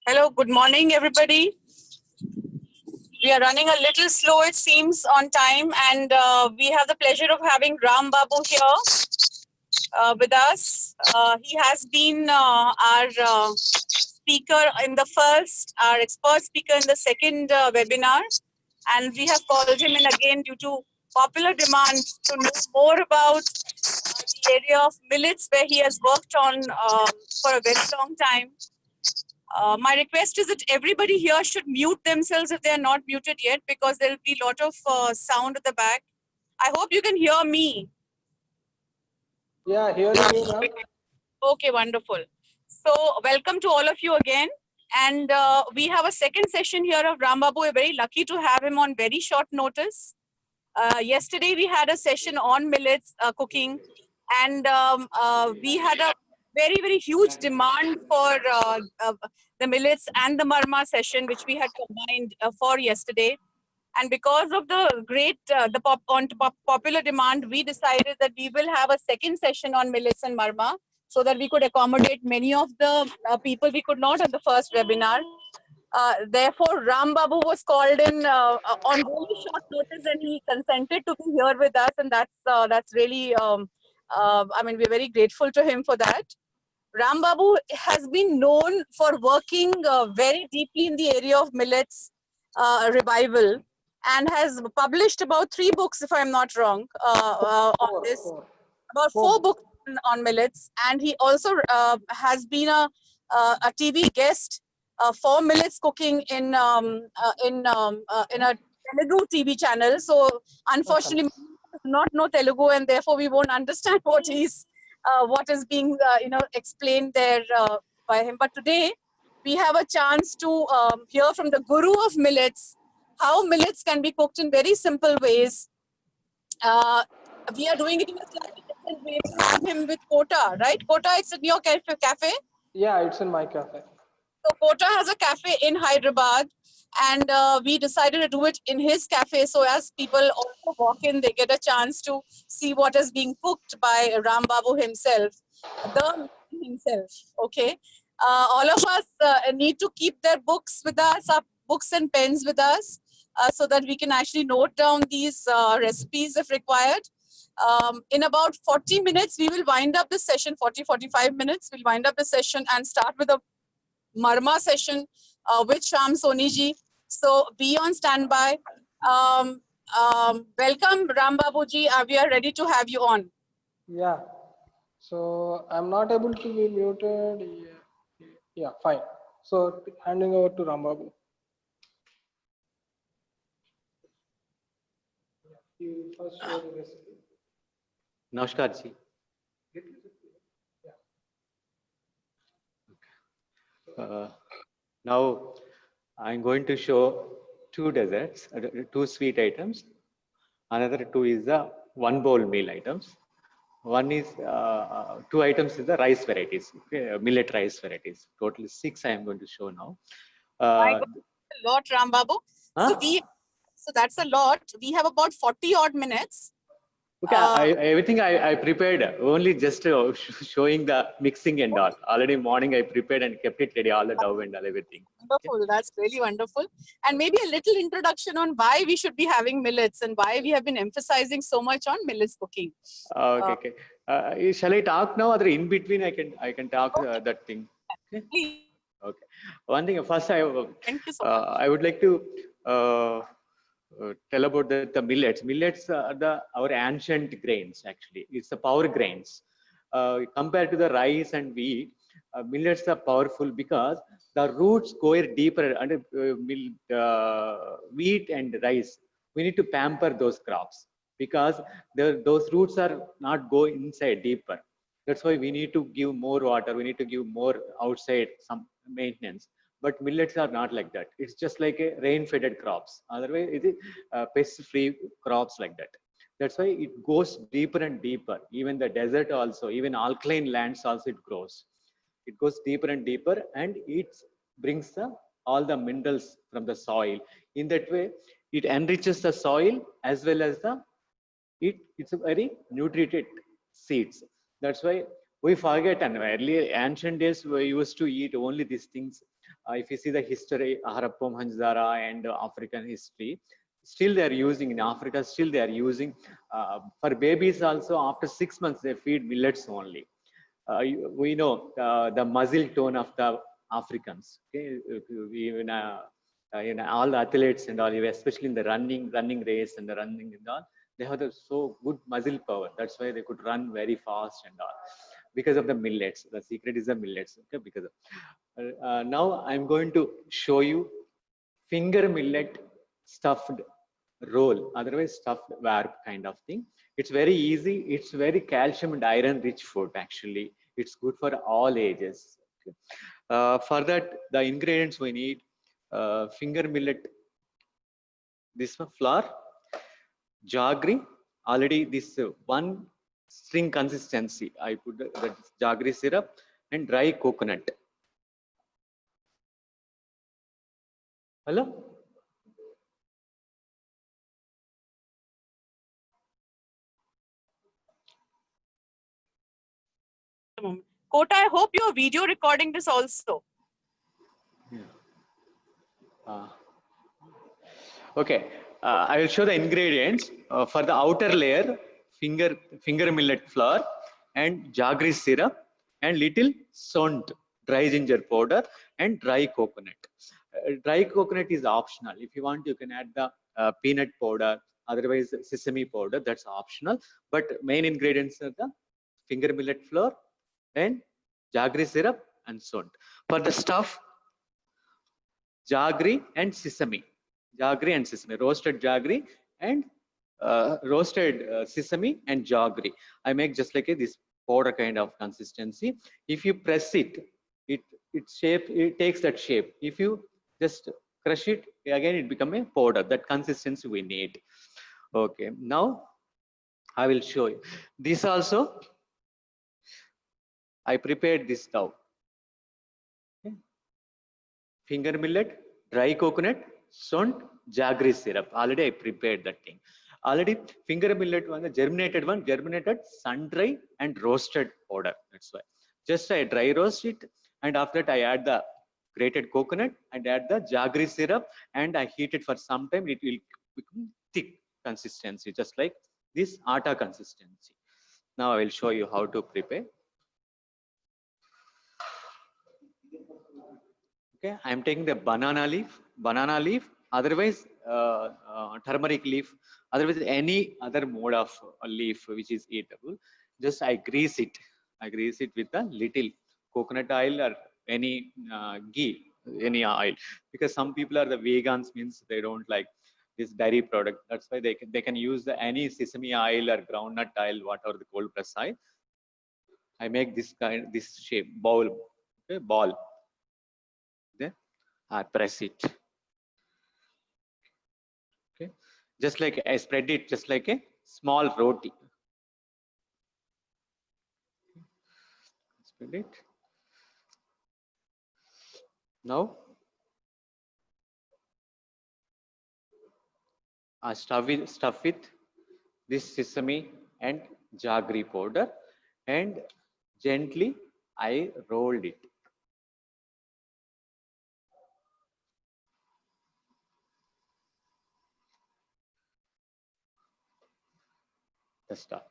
Hello, good morning, everybody. We are running a little slow, it seems, on time, and we have the pleasure of having Ram Babu here with us. He has been our speaker in the first, our expert speaker in the second webinar, and we have called him in again due to popular demand to know more about the area of millets, where he has worked on for a very long time. My request is that everybody here should mute themselves if they are not muted yet, because there will be a lot of sound at the back. I hope you can hear me. Yeah, hearing you, ma'am. Okay, wonderful. So welcome to all of you again. And we have a second session here of Ram Babu. We're very lucky to have him on very short notice. Yesterday we had a session on millets cooking, and we had a very, very huge demand for the millets and the marma session, which we had combined for yesterday. And because of the great popular demand, we decided that we will have a second session on millets and marma, so that we could accommodate many of the people we could not at the first webinar. Therefore, Ram Babu was called in on really short notice, and he consented to be here with us, and that's really. I mean, we're very grateful to him for that. Ram Babu has been known for working very deeply in the area of millets revival, and has published about 3 books, if I'm not wrong, on this. About 4 books on millets, and he also has been a TV guest for millets cooking in a Telugu TV channel. So unfortunately, we do not know Telugu, and therefore we won't understand what is being explained there by him. But today we have a chance to hear from the guru of millets how millets can be cooked in very simple ways. We are doing it in a slightly different way. We have him with Kota, right? Kota, it's in your cafe. Yeah, it's in my cafe. So Kota has a cafe in Hyderabad, and we decided to do it in his cafe. So as people also walk in, they get a chance to see what is being cooked by Ram Babu himself, the himself. Okay. All of us need to keep their books with us, our books and pens with us, so that we can actually note down these recipes if required. In about 40 minutes, we will wind up the session, 45 minutes. We'll wind up the session and start with a marma session with Sham Soniji. So be on standby. Welcome, Ram Babuji. We are ready to have you on. Yeah. So I'm not able to be muted. Yeah, fine. So handing over to Rambabu. You first show the recipe. Namaskar ji. Now I'm going to show 2 desserts, 2 sweet items. Another 2 is the 1 bowl meal items. One is 2 items is the rice varieties, okay, millet rice varieties. Totally 6 I am going to show now. A lot, Ram Babu. Huh? So that's a lot. We have about 40 odd minutes. Okay, everything I prepared, only just showing the mixing and all. Already morning I prepared and kept it ready, all the dough and all everything. Wonderful, okay. That's really wonderful. And maybe a little introduction on why we should be having millets and why we have been emphasizing so much on millets cooking. Okay. Shall I talk now, or in between I can talk that thing? Okay. Please. Okay. One thing first, Thank you so much. I would like to tell about the millets. Millets are our ancient grains. Actually, it's the power grains. Compared to the rice and wheat, millets are powerful because the roots go deeper under wheat and rice. We need to pamper those crops because those roots are not go inside deeper. That's why we need to give more water. We need to give more outside some maintenance. But millets are not like that. It's just like a rain-fed crops. Otherwise, it is pest-free crops like that. That's why it goes deeper and deeper. Even the desert also, even alkaline lands also it grows. It goes deeper and deeper, and it brings all the minerals from the soil. In that way, it enriches the soil as well as it's a very nutrited seeds. That's why we forget, and earlier ancient days we used to eat only these things, if you see the history, Harappa, Mohenjo-daro and African history, still they are using in Africa, still they are using for babies also. After 6 months, they feed millets only. We know the muzzle tone of the Africans. Okay, even all the athletes and all, especially in the running race and the running and all, they have the so good muscle power. That's why they could run very fast and all, because of the millets. The secret is the millets. Okay, because of, now I'm going to show you finger millet stuffed roll, otherwise stuffed warp kind of thing. It's very easy. It's very calcium and iron rich food actually. It's good for all ages. Okay. For that, the ingredients we need: finger millet, this one flour, jaggery. Already this one string consistency. I put that jaggery syrup and dry coconut. Hello. Kota, I hope you're video recording this also. Okay, I will show the ingredients for the outer layer: finger millet flour and jaggery syrup and little sont, dry ginger powder, and dry coconut. Dry coconut is optional. If you want, you can add the peanut powder, otherwise sesame powder. That's optional. But main ingredients are the finger millet flour and jaggery syrup and sont. For the stuff, jaggery and sesame. Jaggery and sesame, roasted jaggery and roasted sesame and jaggery. I make just like this powder kind of consistency. If you press it, it takes that shape. If you just crush it, again it become a powder. That consistency we need. Okay, now I will show you. This also, I prepared this dough. Okay. Finger millet, dry coconut, sont, jaggery syrup. Already I prepared that thing. Already finger millet one, the germinated sun-dry and roasted powder. That's why. Just I dry roast it, and after that I add the grated coconut and add the jaggery syrup, and I heat it for some time. It will become thick consistency, just like this atta consistency. Now I will show you how to prepare. Okay, I am taking the banana leaf, otherwise turmeric leaf, otherwise any other mode of leaf which is eatable. Just I grease it with a little coconut oil or any ghee, any oil, because some people are the vegans, means they don't like this dairy product. That's why they can use any sesame oil or groundnut oil, whatever the cold press oil. I make this shape bowl, okay, ball. Then I press it. Okay, just like I spread it, just like a small roti. Spread it. Now I stuff with this sesame and jaggery powder, and gently I rolled it. The stuff.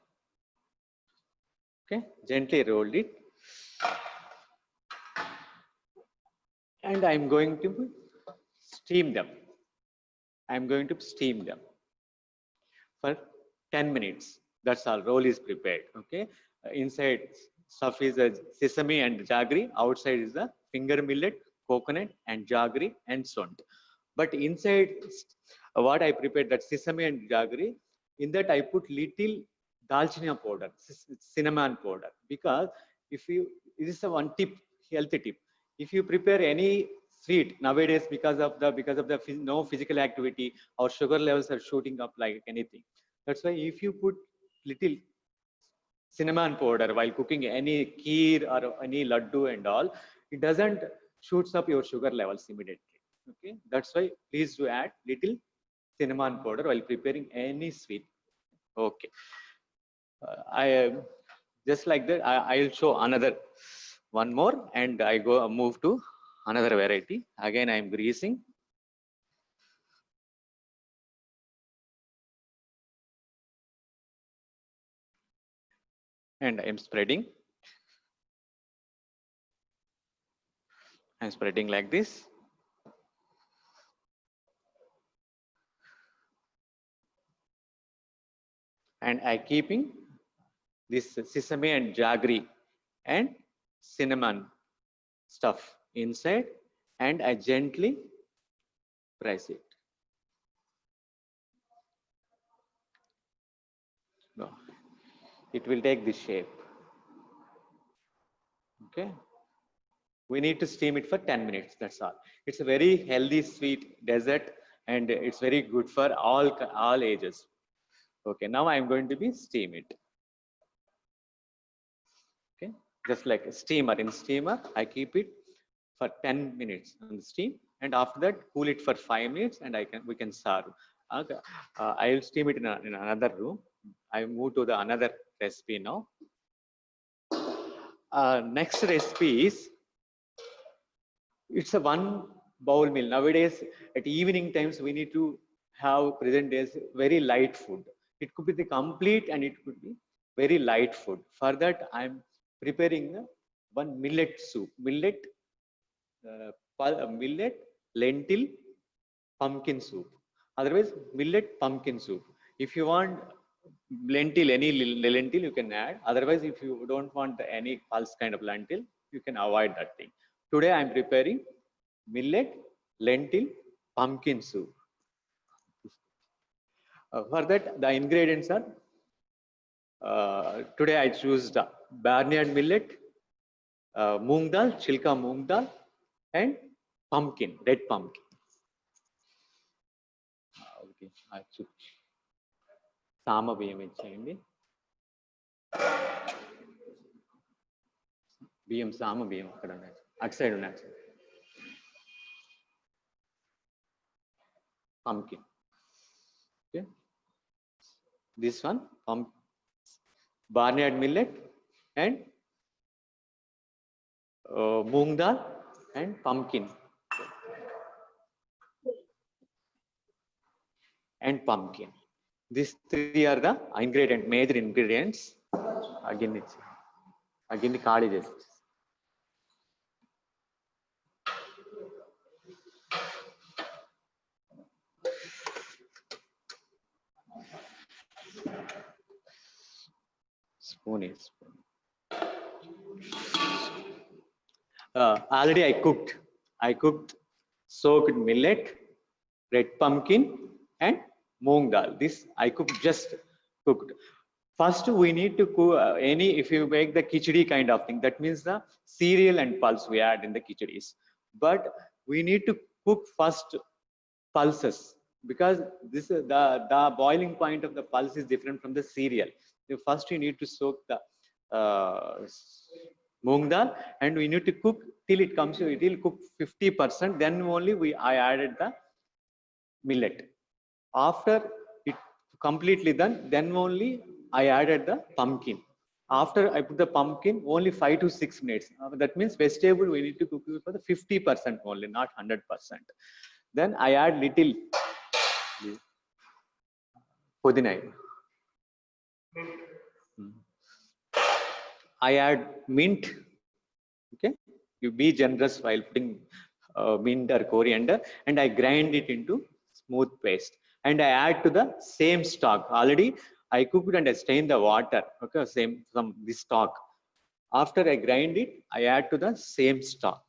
Okay, gently rolled it, and I'm going to steam them. I'm going to steam them for 10 minutes. That's all. Roll is prepared. Okay, inside stuff is a sesame and jaggery. Outside is the finger millet, coconut, and jaggery and sont. But inside, what I prepared, that sesame and jaggery, in that I put little dalchina powder, cinnamon powder, because if you, this is a one tip, healthy tip. If you prepare any sweet nowadays, because of the no physical activity, our sugar levels are shooting up like anything. That's why if you put little cinnamon powder while cooking any kheer or any laddu and all, it doesn't shoots up your sugar levels immediately. Okay, that's why please do add little cinnamon powder while preparing any sweet. Okay, I just like that. I'll show another one more, and I move to another variety. Again, I am greasing. And I am spreading. I'm spreading like this. And I keeping this sesame and jaggery and cinnamon stuff inside, and I gently press it. No, it will take this shape. Okay. We need to steam it for 10 minutes. That's all. It's a very healthy sweet dessert, and it's very good for all ages. Okay. Now I'm going to be steam it. Okay. Just like a steamer. In steamer, I keep it for 10 minutes on the steam, and after that cool it for 5 minutes, and we can serve. Okay. I will steam it in another room. I move to the another recipe now. Next recipe is, it's a one bowl meal. Nowadays at evening times we need to have present days very light food. It could be the complete and it could be very light food. For that I'm preparing one millet soup. Millet, lentil, pumpkin soup. Otherwise millet pumpkin soup. If you want lentil, any lentil you can add. Otherwise, if you don't want any pulse kind of lentil, you can avoid that thing. Today I am preparing millet, lentil, pumpkin soup. For that, the ingredients are, today I choose the barnyard millet, moong dal, chilka moong dal, and pumpkin, red pumpkin. Okay, I choose. Sama బియ్యం ఇచ్చేయండి. బియ్యం సామ బియ్యం అక్కడ ఉన్నాయి, అటు side ఉన్నాయి. Pumpkin. Okay. This one, barnyard millet and moong dal and pumpkin. And pumpkin. These three are the major ingredients. Again, the colleges. Spoon is. Already I cooked soaked millet, red pumpkin, and moong dal. This I just cooked. First, we need to cook if you make the khichdi kind of thing, that means the cereal and pulse we add in the khichdi's. But we need to cook first pulses, because this the boiling point of the pulse is different from the cereal. So first you need to soak the moong dal, and we need to cook till it comes to, it will cook 50%. Then only I added the millet. After it completely done, then only I added the pumpkin. After I put the pumpkin, only 5 to 6 minutes. That means vegetable we need to cook it for the 50% only, not 100%. Then I add little pudina. I add mint. Okay, you be generous while putting mint or coriander, and I grind it into smooth paste, and I add to the same stock. Already I cooked and I strained the water. Okay, same from this stock. After I grind it, I add to the same stock.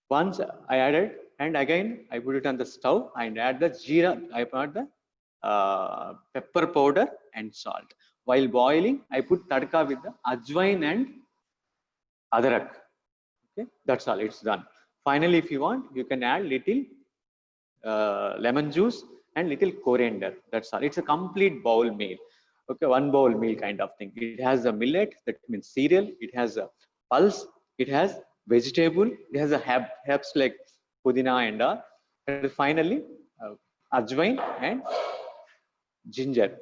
Once I added, and again I put it on the stove and add the jeera. I put the pepper powder and salt. While boiling, I put tadka with the ajwain and adrak. Okay, that's all. It's done. Finally, if you want, you can add little lemon juice and little coriander. That's all. It's a complete bowl meal. Okay, one bowl meal kind of thing. It has a millet, that means cereal. It has a pulse. It has vegetable. It has a herbs like pudina and all. And finally, ajwain and ginger.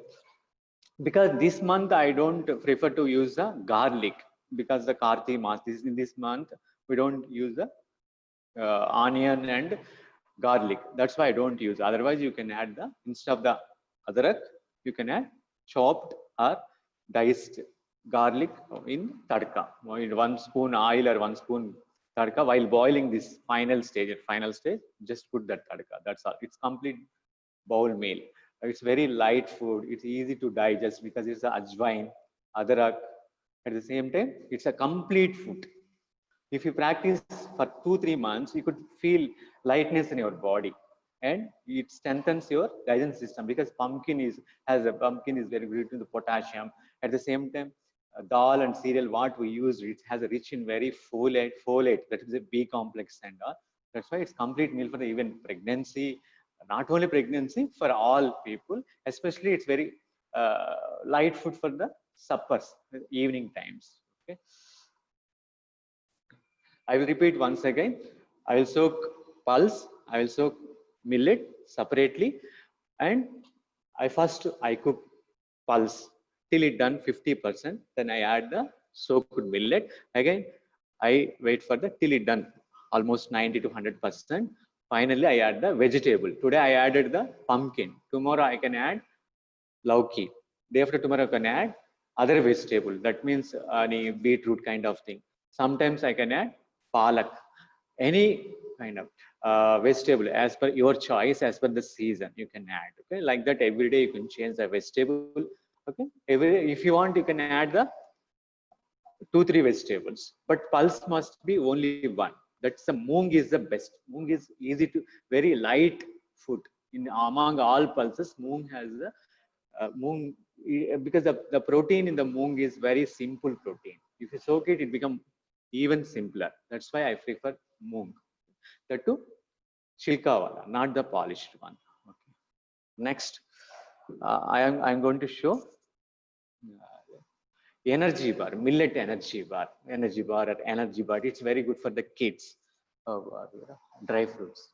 Because this month I don't prefer to use the garlic, because the Kartik Maas, in this month we don't use the onion and garlic. That's why I don't use. Otherwise, you can add the, instead of the adrak, you can add chopped or diced garlic in tadka. 1 spoon oil or 1 spoon tadka. While boiling this final stage, just put that tadka. That's all. It's complete bowl meal. It's very light food. It's easy to digest because it's a ajwain, adrak. At the same time, it's a complete food. If you practice for 2-3 months, you could feel lightness in your body, and it strengthens your digestion system because pumpkin is very good to the potassium. At the same time, dal and cereal what we use, it has a rich in very folate, that is a B complex and all. That's why it's complete meal for the even pregnancy, not only pregnancy, for all people. Especially it's very light food for the suppers, evening times. Okay. I will repeat once again. I will soak pulse, I will soak millet separately, and I cook pulse till it done 50%. Then I add the soaked millet. Again, I wait for the till it done almost 90 to 100%. Finally, I add the vegetable. Today I added the pumpkin. Tomorrow I can add lauki. Day after tomorrow I can add other vegetable. That means any beetroot kind of thing. Sometimes I can add palak, any kind of vegetable as per your choice, as per the season you can add. Okay, like that every day you can change the vegetable. Okay, every day, if you want, you can add the 2-3 vegetables, but pulse must be only one. That's the moong is the best. Moong is easy to, very light food. In among all pulses, moong has the moong, because the protein in the moong is very simple protein. If you soak it, it becomes even simpler. That's why I prefer moong. That too, chilka wala, not the polished one. Okay. Next, I'm going to show energy bar, millet energy bar, or energy bar. It's very good for the kids. Dry fruits.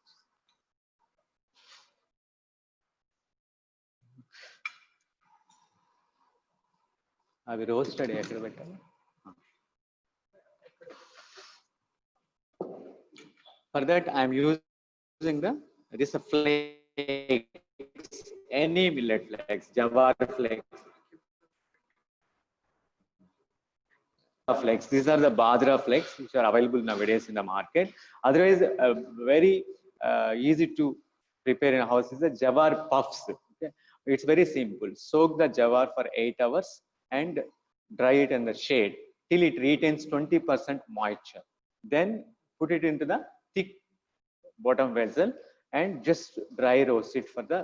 అవి roasted ఎక్కడ పెట్టాలి? For that, I am using this flakes, any millet flakes, jawar flakes. These are the bajra flakes which are available nowadays in the market. Otherwise, very easy to prepare in a house is the jawar puffs. Okay? It's very simple. Soak the jawar for 8 hours and dry it in the shade till it retains 20% moisture. Then put it into the thick bottom vessel and just dry roast it for the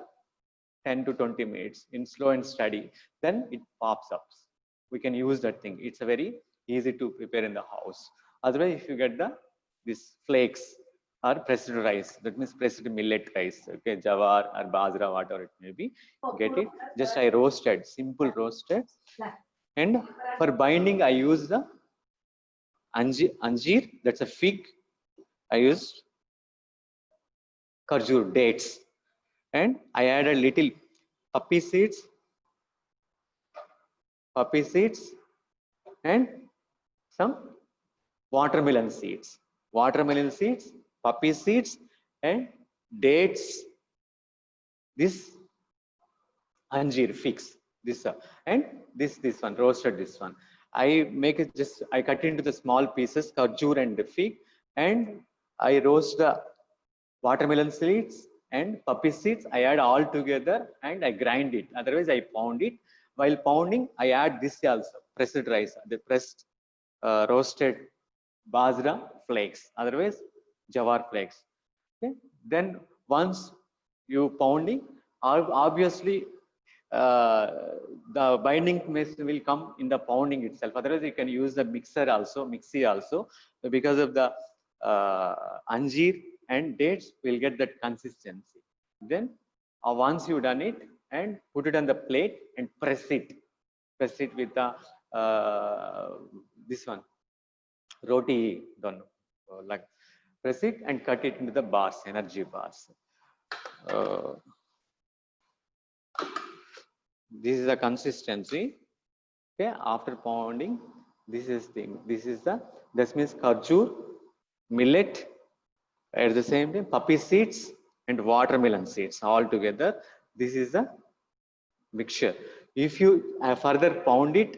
10 to 20 minutes in slow and steady. Then it pops up. We can use that thing. It's a very easy to prepare in the house. Otherwise, if you get this flakes or pressed rice, that means pressed millet rice, okay, jawar or bajra, whatever it may be, get it. Just I roasted, simple roasted. And for binding, I use the anjeer, that's a fig. I used kharjur, dates, and I add a little poppy seeds, and some watermelon seeds, poppy seeds, and dates. This anjeer fix, this and this one roasted. This one I make it, just I cut into the small pieces, kharjur and the fig, and I roast the watermelon seeds and poppy seeds. I add all together and I grind it. Otherwise, I pound it. While pounding, I add this also, pressed rice, the pressed roasted bajra flakes. Otherwise, jawar flakes. Okay. Then once you pounding, obviously the binding will come in the pounding itself. Otherwise, you can use the mixie also, because of the anjeer and dates will get that consistency. Then once you done it, and put it on the plate and press it with the this one roti, don't know, like press it and cut it into the bars, energy bars. This is the consistency. Okay, after pounding, this means kharjur, millet, At the same time, poppy seeds and watermelon seeds all together. This is the mixture. If you further pound it,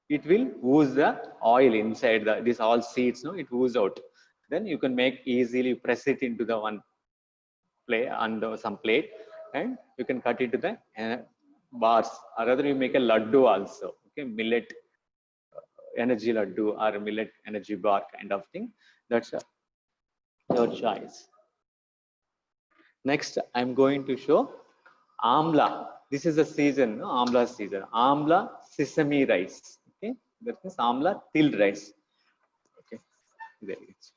it will ooze the oil inside this all seeds. No, it ooze out. Then you can make easily press it into the one plate under some plate, and you can cut it to the bars. Or rather, you make a laddu also. Okay, millet energy laddu or millet energy bar kind of thing. That's your choice. Next, I'm going to show amla. This is the season, no? Amla season. Amla sesame rice. Okay, that means amla til rice. Okay, there it is.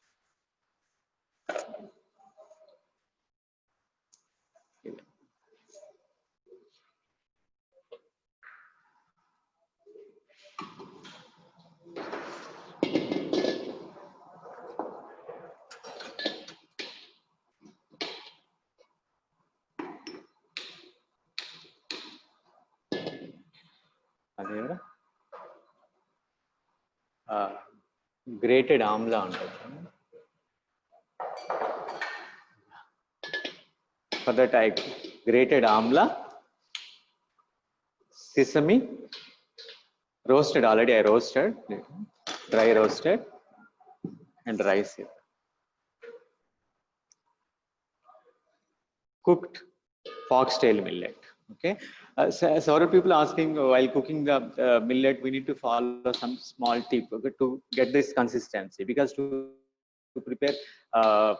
Grated amla ఉంటుంది. For that I grated amla, sesame, roasted already. I roasted, dry roasted, and rice here. Cooked foxtail millet. Okay, several people asking while cooking the millet, we need to follow some small tip, okay, to get this consistency, because to prepare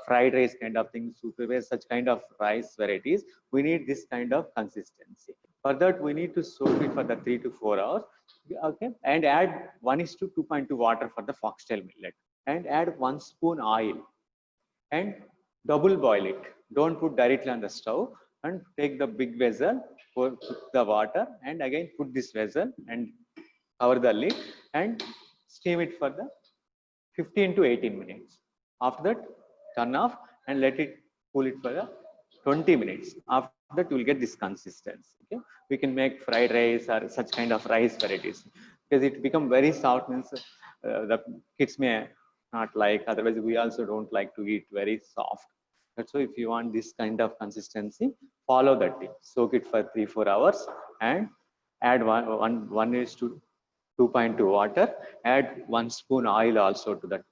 fried rice kind of things, to prepare such kind of rice varieties, we need this kind of consistency. For that, we need to soak it for the 3 to 4 hours. Okay, and add 1:2.2 water for the foxtail millet, and add 1 spoon oil, and double boil it. Don't put directly on the stove, and take the big vessel, put the water, and again put this vessel and cover the lid and steam it for the 15 to 18 minutes. After that, turn off and let it cool it for the 20 minutes. After that, you will get this consistency. Okay, we can make fried rice or such kind of rice varieties, because it become very soft, means the kids may not like. Otherwise, we also don't like to eat very soft. That's why if you want this kind of consistency, follow that tip. Soak it for 3-4 hours and add 1:2.2 water. Add 1 spoon oil also to that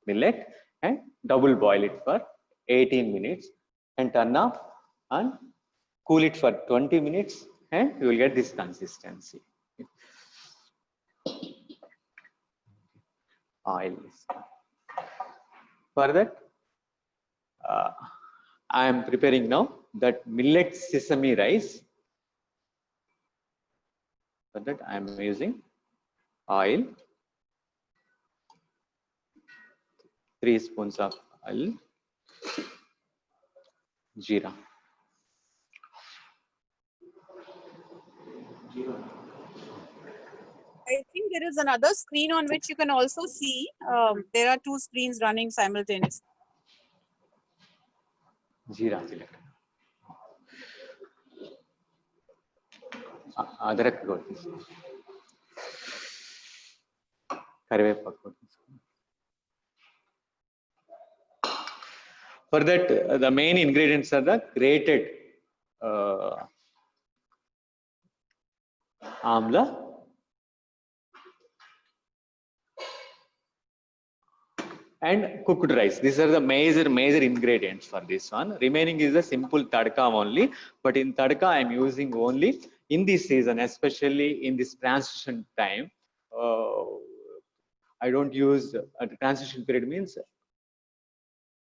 millet, and double boil it for 18 minutes, and turn off and cool it for 20 minutes, and you will get this consistency. Oil. For that, I am preparing now that millet sesame rice. For that, I am using oil, 3 spoons of oil, jeera. I think there is another screen on which you can also see. There are 2 screens running simultaneously. Jeera. Adrak karivepaku. For that, the main ingredients are the grated amla, and cooked rice. These are the major ingredients for this one. Remaining is a simple tadka only. But in tadka, I am using only in this season, especially in this transition time. I don't use transition period, means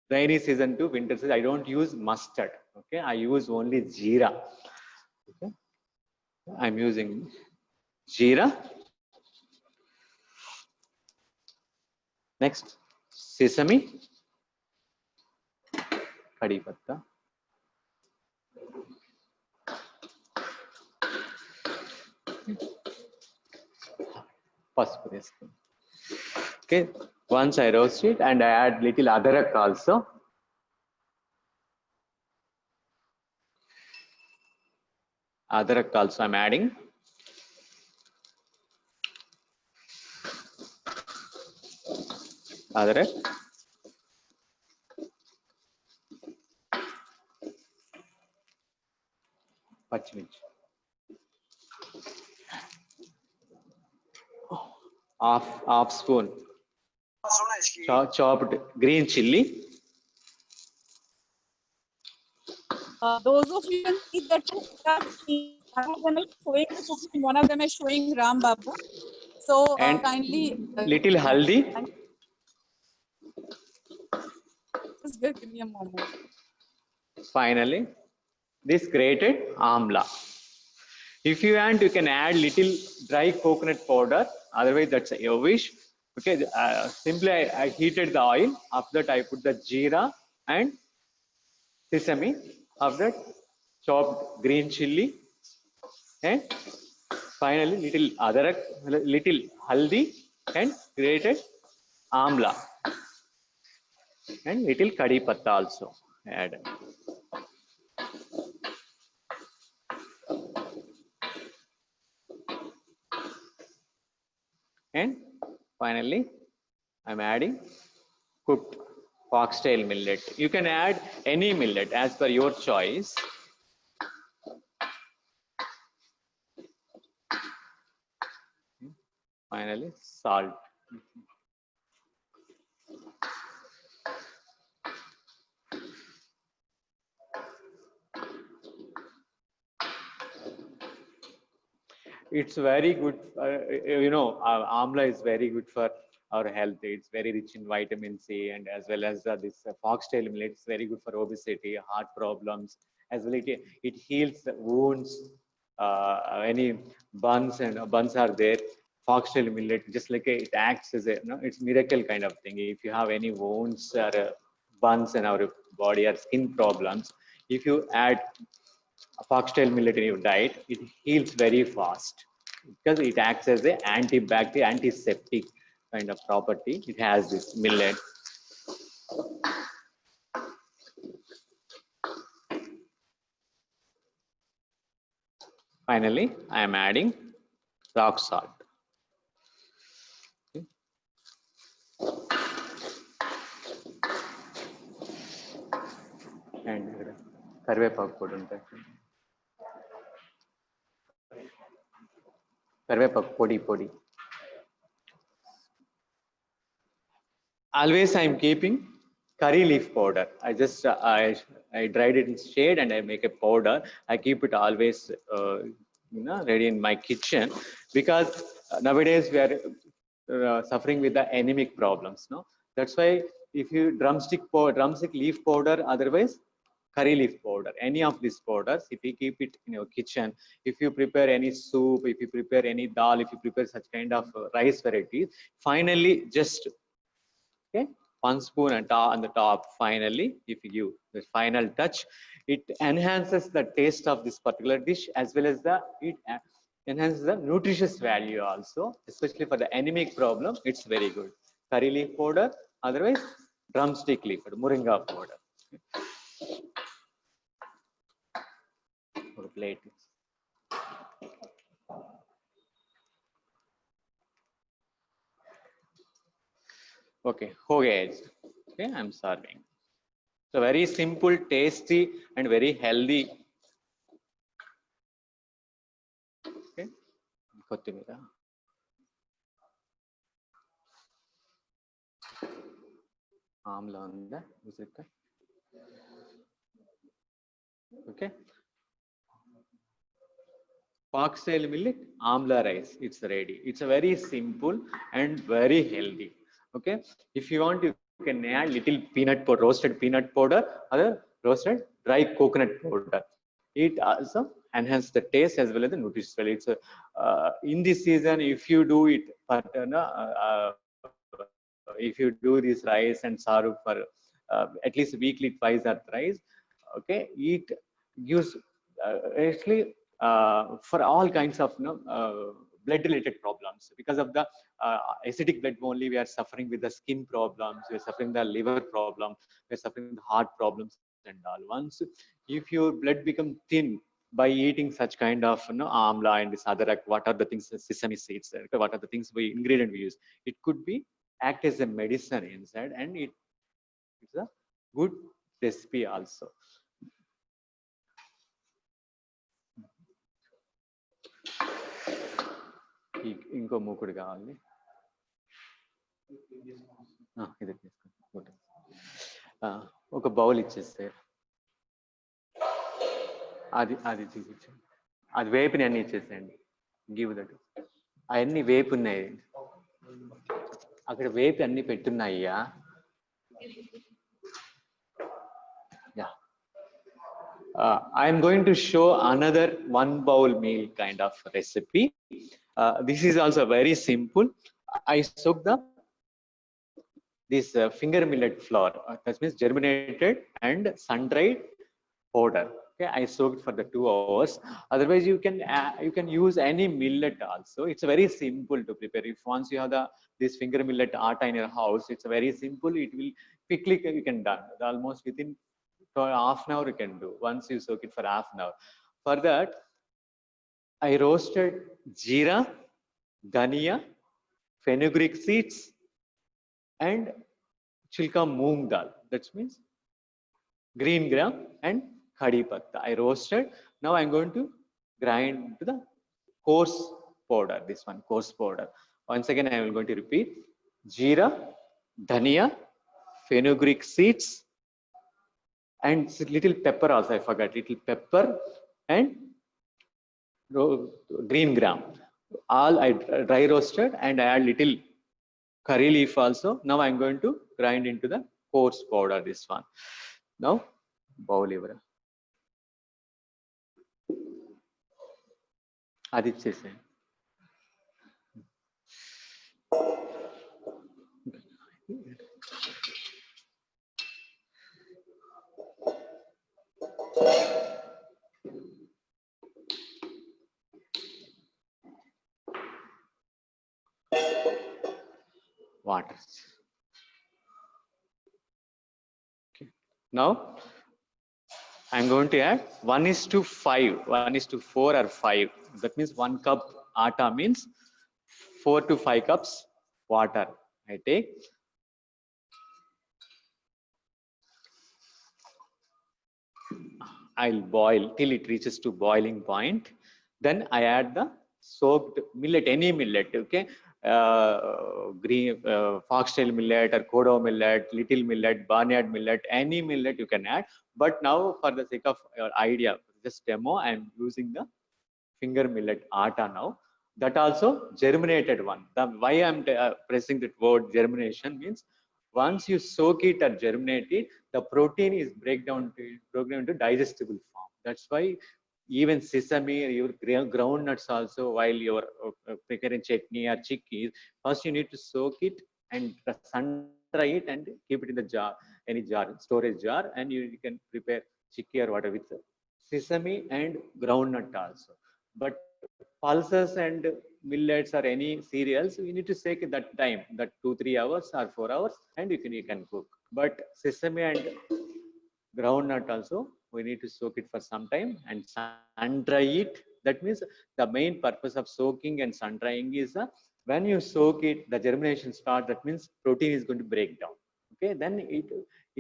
rainy season to winter season. I don't use mustard. Okay, I use only jeera. Okay, I'm using jeera. Next, sesame, kadi patta, pasupu vesukoni. Okay, once I roast it, and I add little adarak also. Adarak also I'm adding. Adarak. Pachmirchi. Half spoon. Chopped green chilli. Those of you can see the two screens. One of them is showing the cooking, one of them is showing Ram Babu. So And kindly little haldi. just give me a moment. Finally, this grated amla. If you want, you can add little dry coconut powder. Otherwise, that's your wish. Okay, simply I heated the oil. After that, I put the jeera and sesame. After that, chopped green chilli, and finally little adarak, little haldi, and grated amla, and little kadi patta also add. And finally, I'm adding cooked foxtail millet. You can add any millet as per your choice. Finally, salt. It's very good. Amla is very good for our health. It's very rich in vitamin C, and as well as this foxtail millet is very good for obesity, heart problems, as well. It heals the wounds. Any buns are there. Foxtail millet, just like it acts as it's miracle kind of thing. If you have any wounds or buns in our body or skin problems, if you add foxtail millet in your diet, it heals very fast because it acts as an antibacterial, antiseptic kind of property. It has this millet. Finally, I am adding rock salt. Okay. And karvepaku పొడి ఉంటాయి. karvepaku పొడి. Always I am keeping curry leaf powder. I just I dried it in shade and I make a powder. I keep it always ready in my kitchen because nowadays we are suffering with the anemic problems. No, that's why if you drumstick leaf powder, otherwise curry leaf powder, any of these powders, if you keep it in your kitchen, if you prepare any soup, if you prepare any dal, if you prepare such kind of rice varieties, finally just okay, 1 spoon on the top. Finally, if you give the final touch, it enhances the taste of this particular dish, as well as it enhances the nutritious value also, especially for the anemic problem. It's very good. Curry leaf powder, otherwise drumstick leaf powder, moringa powder. Or plate. Okay, okay, I'm serving. So very simple, tasty, and very healthy. Okay, kothimira. Amla unda, okay. Foxtail millet, amla rice, it's ready. It's a very simple and very healthy. Okay, if you want, you can add little peanut powder, roasted peanut powder, or roasted dry coconut powder. It also enhance the taste as well as the nutrition value. It's in this season, if you do it, but if you do this rice and saru for at least weekly twice or thrice, okay, it gives actually for all kinds of blood related problems. Because of the acidic blood only, we are suffering with the skin problems, we are suffering the liver problem, we are suffering the heart problems and all. Once if your blood become thin by eating such kind of amla and this other, like what are the things, sesame seeds, what are the things ingredient we use, it could be act as a medicine inside, and it's a good recipe also. ఇంకో మూకుడు కావాలి. ఇది తీసుకోండి. ఒక bowl ఇచ్చేస్తారు. అది చూపించండి. అది వేపుని అన్ని ఇచ్చేసేయండి. Give that. అవన్నీ వేపు ఉన్నాయి. అక్కడ వేపు అన్ని పెట్టున్నాయ్యా. Yeah. I am going to show another one bowl meal kind of recipe. This is also very simple. I soak this finger millet flour. That means germinated and sun-dried powder. Okay, I soaked for the 2 hours. Otherwise, you can use any millet also. It's very simple to prepare. If once you have this finger millet atta in your house, it's very simple. It will quickly you can done almost within half an hour you can do once you soak it for half an hour. For that, I roasted jeera, dhania, fenugreek seeds, and chilka moong dal. That means green gram and khadi patta. I roasted. Now I'm going to grind to the coarse powder. This one coarse powder. Once again, I am going to repeat: jeera, dhania, fenugreek seeds, and little pepper also. I forgot little pepper and green gram. All I dry roasted, and I add little curry leaf also. Now I'm going to grind into the coarse powder. This one. Now bowl ivra. అది ఇచ్చేసే. Water. Okay. Now I'm going to add 1:5, 1:4 or 5. That means 1 cup atta means 4 to 5 cups water. I take. I'll boil till it reaches to boiling point. Then I add the soaked millet, any millet, okay? Green foxtail millet or kodo millet, little millet, barnyard millet, any millet you can add. But now for the sake of your idea, this demo, I am using the finger millet atta now. That also germinated one. Why I am pressing that word germination means once you soak it or germinate it, the protein is broken down to digestible form. That's why even sesame, your groundnuts also, while you're preparing chutney or chickpeas, first you need to soak it and sun dry it and keep it in the jar, any jar, storage jar, and you can prepare chickpea or whatever with sesame and groundnut also. But pulses and millets or any cereals, you need to soak at that time, that 2-3 hours or 4 hours, and you can cook. But sesame and groundnut also, we need to soak it for some time and sun dry it. That means the main purpose of soaking and sun drying is when you soak it, the germination starts. That means protein is going to break down. Okay, then it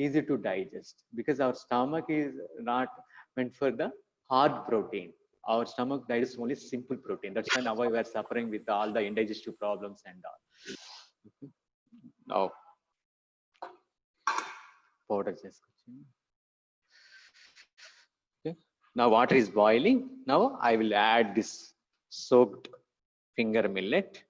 easy to digest, because our stomach is not meant for the hard protein. Our stomach digests only simple protein. That's why now we are suffering with all the indigestive problems and all. Okay. Now powder just. Okay. Now water is boiling. Now I will add this soaked finger millet.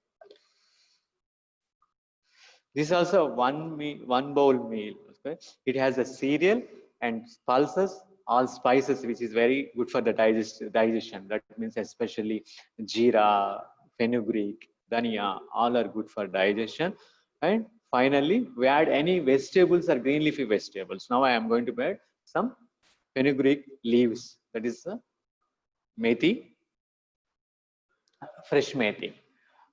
This is also one bowl meal. Okay. It has a cereal and pulses, all spices, which is very good for the digestion. That means especially jeera, fenugreek, dhania, all are good for digestion. And finally, we add any vegetables or green leafy vegetables. Now I am going to add some fenugreek leaves. That is methi, fresh methi.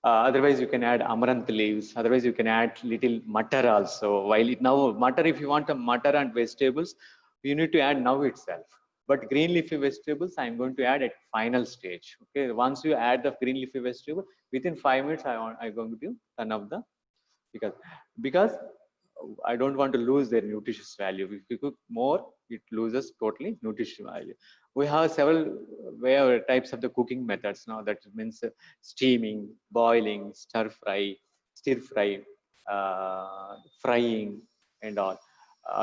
Otherwise, you can add amaranth leaves. Otherwise, you can add little mutter also. While now mutter, if you want a mutter and vegetables, you need to add now itself. But green leafy vegetables, I am going to add at final stage. Okay, once you add the green leafy vegetable, within 5 minutes, I'm going to turn off the because I don't want to lose their nutritious value. If you cook more, it loses totally nutrition value. We have several types of the cooking methods now. That means steaming, boiling, stir fry, frying, and all.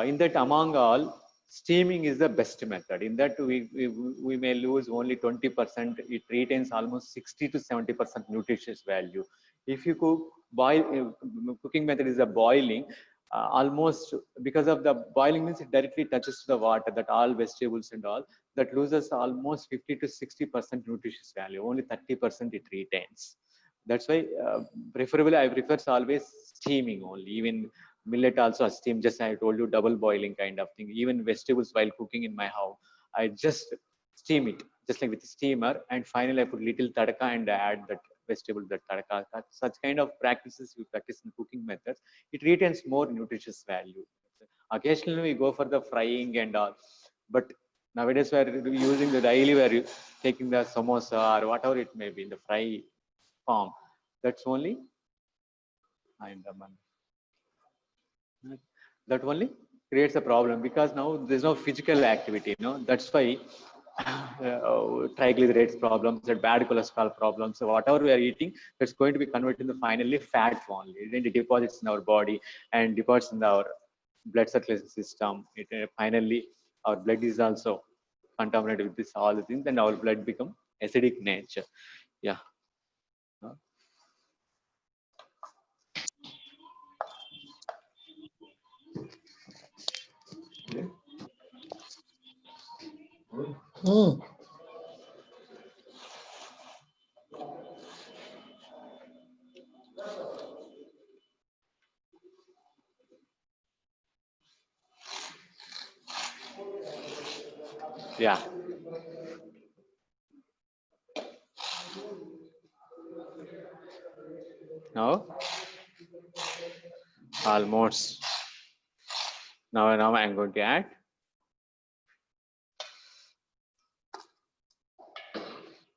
In that, among all, steaming is the best method. In that, we may lose only 20%. It retains almost 60 to 70% nutritious value. If you cook, cooking method is the boiling. Almost, because of the boiling means it directly touches to the water, that all vegetables and all, that loses almost 50 to 60% nutritious value. Only 30% it retains. That's why preferably I prefer always steaming only. Even millet also steam, just I told you, double boiling kind of thing. Even vegetables while cooking in my house, I just steam it, just like with the steamer, and finally I put little tadka and add that vegetable, that tadka. Such kind of practices we practice in cooking methods, it retains more nutritious value. Occasionally we go for the frying and all, but nowadays we are using the daily, we are taking the samosa or whatever it may be in the fry form. That's only, that only creates a problem, because now there's no physical activity. That's why triglycerides problems and bad cholesterol problems. So whatever we are eating, that's going to be converted into finally fat only. Then it deposits in our body and deposits in our blood circulation system. Finally our blood is also contaminated with this all the things, and our blood become acidic nature. Yeah. Yeah. Now, almost. Now I'm going to add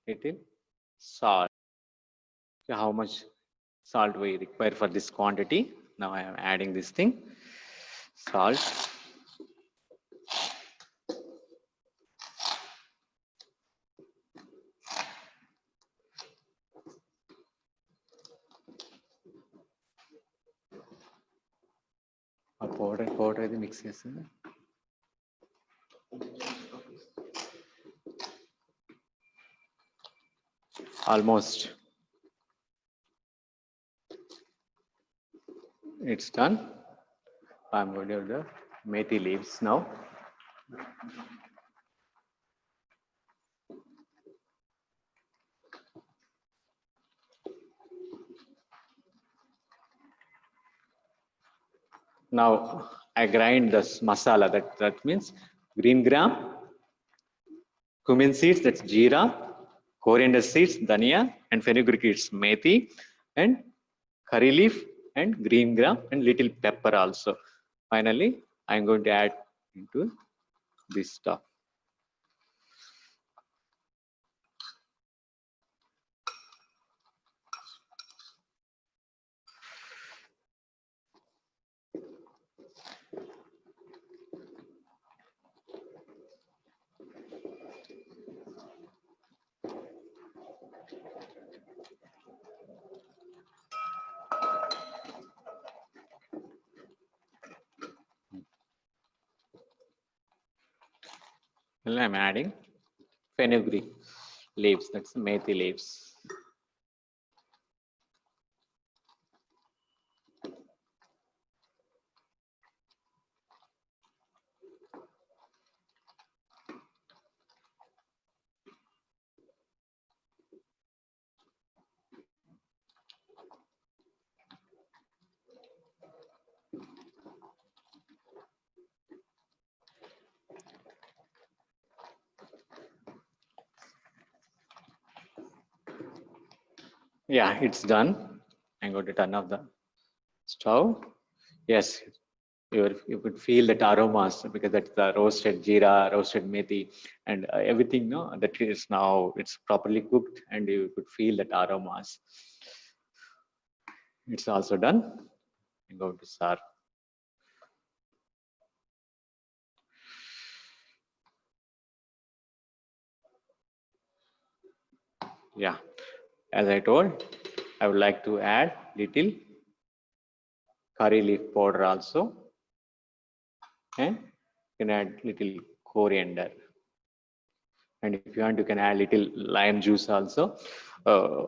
little salt. Okay, how much salt we require for this quantity? Now I am adding this thing, salt. Powder ఇది mix చేస్తుంది. Almost it's done. I'm going to do the methi leaves now. Now I grind this masala. That means green gram, cumin seeds, that's jeera, coriander seeds, dhania, and fenugreek seeds, methi, and curry leaf, and green gram, and little pepper also. Finally, I'm going to add into this stuff. Well, I'm adding fenugreek leaves, that's methi leaves. Yeah, it's done. I'm going to turn off the stove. Yes, you could feel that aromas, because that's the roasted jeera, roasted methi, and everything. No, that is now it's properly cooked, and you could feel that aromas. It's also done. I'm going to serve. Yeah, as I told, I would like to add little curry leaf powder also, and you can add little coriander. And if you want, you can add little lime juice also. Uh,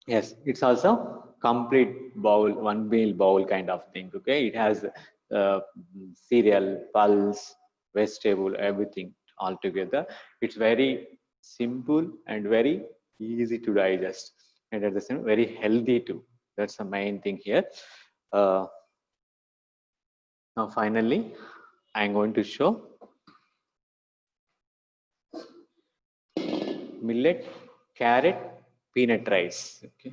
yes, it's also complete bowl, one meal bowl kind of thing. Okay, it has cereal, pulse, vegetable, everything all together. It's very simple and very easy to digest, and at the same very healthy too. That's the main thing here. Uh, Now, finally, I'm going to show millet, carrot, peanut rice. Okay.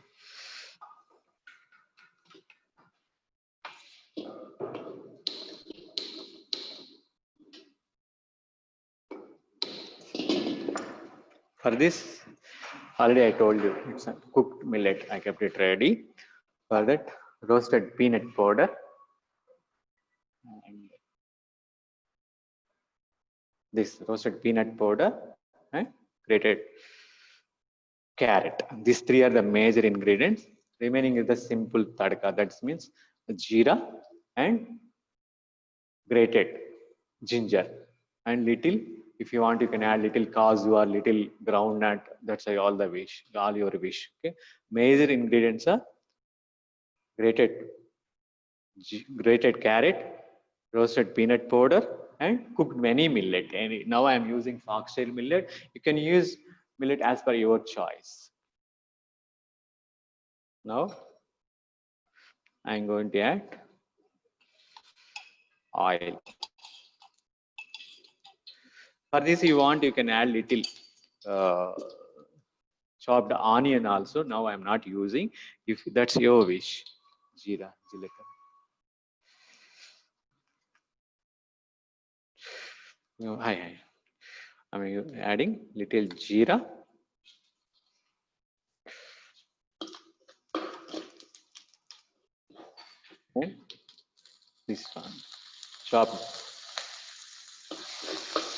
For this, already I told you it's a cooked millet. I kept it ready. For that, roasted peanut powder. And this roasted peanut powder and grated carrot. These three are the major ingredients. Remaining is the simple tadka. That means jeera and grated ginger and little. If you want, you can add little cashew or little groundnut. That's all the wish, all your wish. Okay. Major ingredients are grated grated carrot, roasted peanut powder, and cooked many millet. And now I am using foxtail millet. You can use millet as per your choice. Now I'm going to add oil. For this, you want, you can add little chopped onion also. Now I'm not using. If that's your wish, jeera, jilakar. No, hi. I'm adding little jeera. And this one, chopped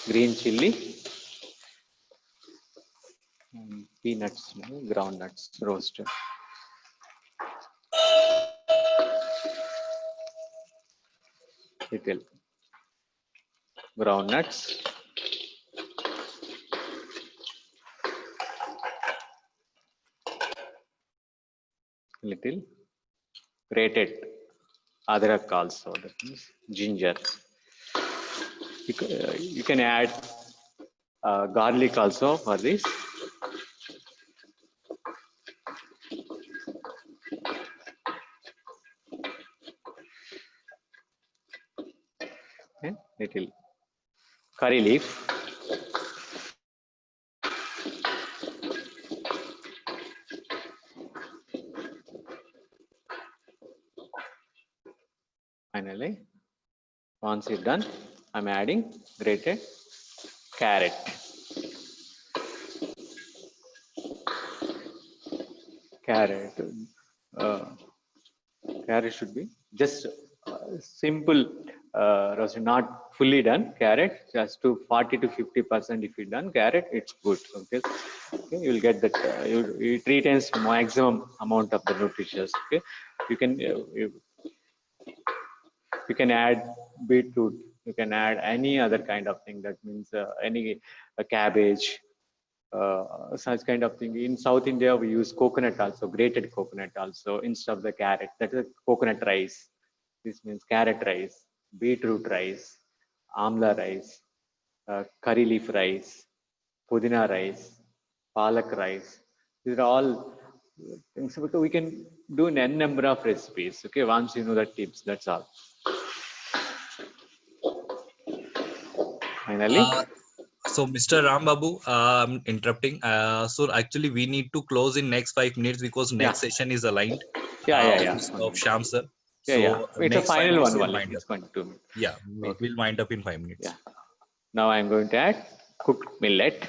green chili. And peanuts, ground nuts roasted. Little ground nuts. Little grated adrak also, that means ginger. You can add garlic also for this. And little curry leaf. Finally, once it's done, I'm adding grated carrot. Carrot. Carrot should be just simple roasted, not fully done. Carrot just to 40 to 50% if you done carrot, it's good. Okay, okay, you will get that. It retains maximum amount of the nutritious. Okay, you can you can add beetroot. You can add any other kind of thing. That means any cabbage. Such kind of thing. In South India, we use coconut also, grated coconut also instead of the carrot. That is coconut rice. This means carrot rice, beetroot rice, amla rice, curry leaf rice, pudina rice, palak rice. These are all things. So we can do an n number of recipes. Okay, once you know the tips, that's all. Finally. So, Mr. Rambabu, I'm interrupting. So, actually, we need to close in next 5 minutes because next session is aligned. Yeah. Of Sham sir. Yeah. So, It's a next 5 final minutes one will only. wind It's up. going to. Yeah, we'll wind up in 5 minutes. Yeah. Now I'm going to add cooked millet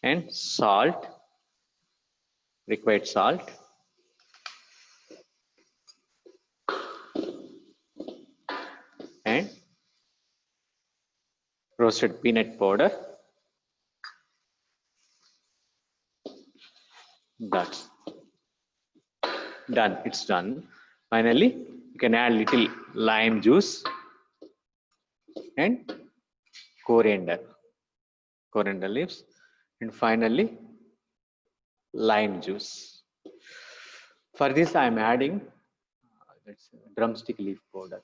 and salt, required salt. And roasted peanut powder That's done. It's done. Finally, you can add little lime juice and coriander leaves, and finally lime juice. For this, I'm adding that's drumstick leaf powder.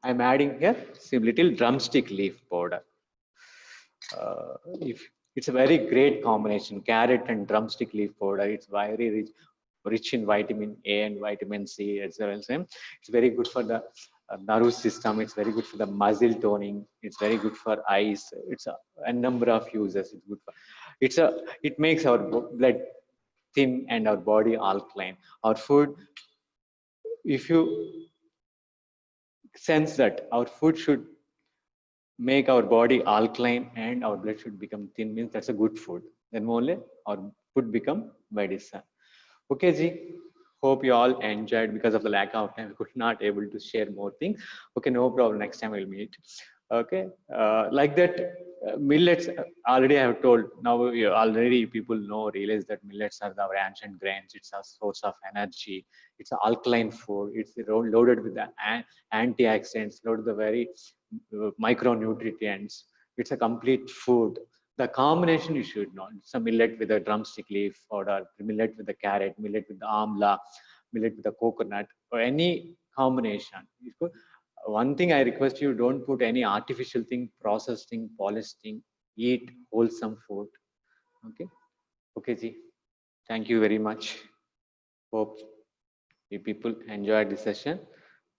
I'm adding here some little drumstick leaf powder. If it's a very great combination, carrot and drumstick leaf powder. It's very rich in vitamin A and vitamin C as well. It's very good for the nervous system. It's very good for the muscle toning. It's very good for eyes. It's a number of uses. It's good for. It makes our blood thin and our body alkaline. Our food, if you sense that our food should make our body alkaline and our blood should become thin, means that's a good food. Then only our food become medicine. Okay, Ji. Hope you all enjoyed. Because of the lack of time, we could not able to share more things. Okay, no problem. Next time we'll meet. Okay, like that, millets. Already I have told. Now already people realize that millets are our ancient grains. It's a source of energy. It's an alkaline food. It's loaded with the antioxidants, loaded with the very micronutrients. It's a complete food. The combination you should know. It's a millet with a drumstick leaf, or millet with the carrot, millet with the amla, millet with the coconut, or any combination. One thing I request you, don't put any artificial thing, processed thing, polished thing. Eat wholesome food. Okay. Okay, Ji. Thank you very much. Hope you people enjoyed this session.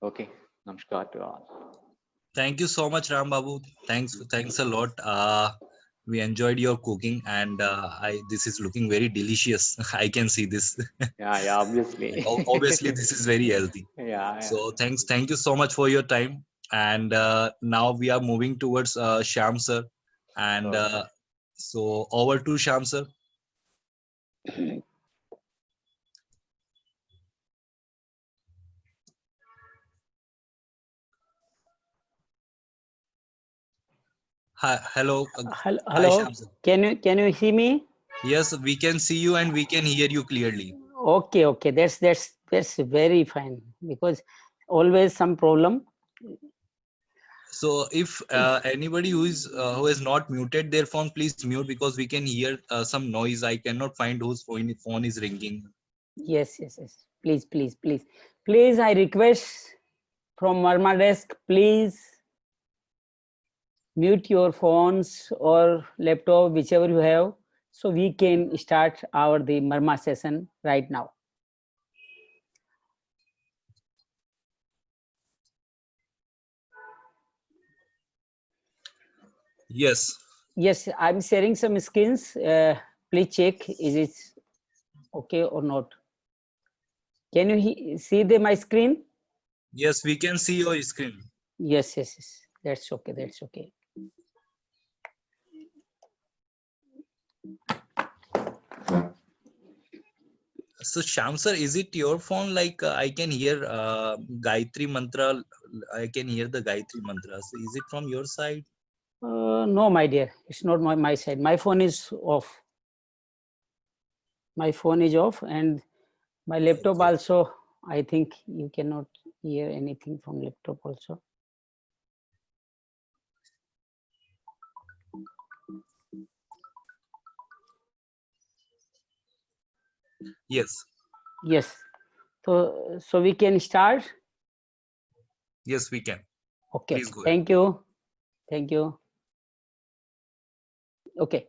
Okay. Namaskar to all. Thank you so much, Ram Babu. Thanks a lot. We enjoyed your cooking, and this is looking very delicious. I can see this. Yeah, obviously. Obviously, this is very healthy. Yeah. So thank you so much for your time. And now we are moving towards Shyam sir, and so over to Shyam sir. Hi, hello. Hello. Hi, Shyam sir. Can you see me? Yes, we can see you and we can hear you clearly. Okay. That's very fine, because always some problem. So if anybody who has not muted their phone, please mute, because we can hear some noise. I cannot find whose phone is ringing. Yes. Please, I request from Marma desk, please mute your phones or laptop, whichever you have, so we can start the Marma session right now. Yes. Yes, I'm sharing some screens. Please check, is it okay or not? Can you see my screen? Yes, we can see your screen. Yes. That's okay. So Shyam sir, is it your phone? Like I can hear Gayatri mantra. I can hear the Gayatri mantra. So is it from your side? No, my dear, it's not my side. My phone is off. My phone is off, and my laptop Okay. also. I think you cannot hear anything from laptop also. Yes. So we can start. Yes, we can. Okay. Please go ahead. Thank you. Okay.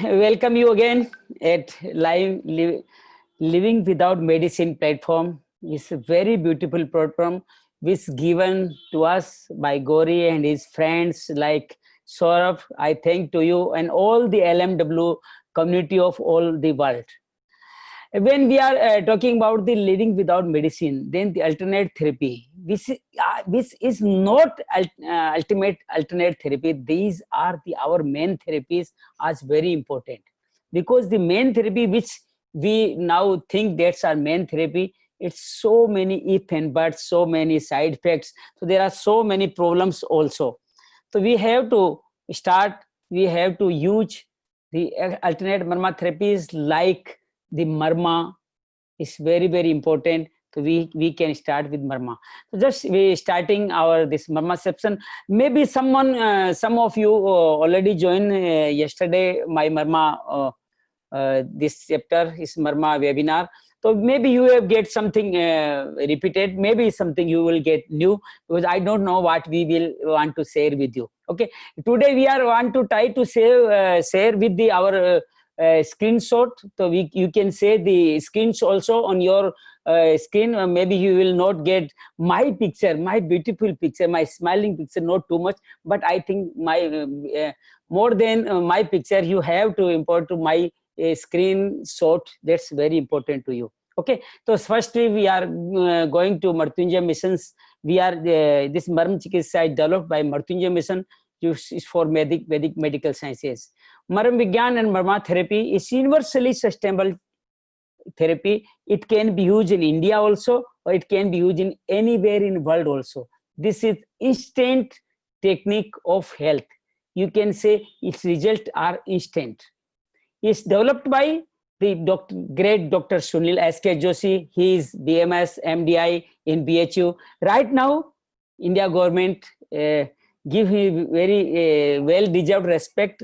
Welcome you again at Living Without Medicine platform. It's a very beautiful platform which given to us by Gauri and his friends like Saurabh. I thank to you and all the LMW community of all the world. When we are talking about the living without medicine, then the alternate therapy, which is not ultimate alternate therapy. These are our main therapies, are very important, because the main therapy which we now think that's our main therapy, it's so many if and buts, so many side effects. So there are so many problems also. So we have to use The alternate marma therapy is like the marma is very, very important. So we can start with marma. So just we starting our this marma section. Maybe someone, some of you already joined yesterday my marma this chapter is marma webinar. So maybe you have get something repeated, maybe something you will get new, because I don't know what we will want to share with you. Okay, today we are want to try to share with the our screenshot. So you can say the screens also on your screen. Maybe you will not get my picture, my beautiful picture, my smiling picture, not too much, but I think my more than my picture, you have to import to my screenshot. That's very important to you. Okay, so firstly we are going to Mrityunjay missions. We are this Marm Chikitsa is developed by Mrityunjay mission, which is for Vedic medical sciences. Marm Vigyan and Marma therapy is universally sustainable therapy. It can be used in India also, or it can be used in anywhere in the world also. This is instant technique of health. You can say its results are instant. It's developed by the great Dr. Sunil S.K. Joshi. He is BMS, MDI in BHU. Right now, India government give him very well-deserved respect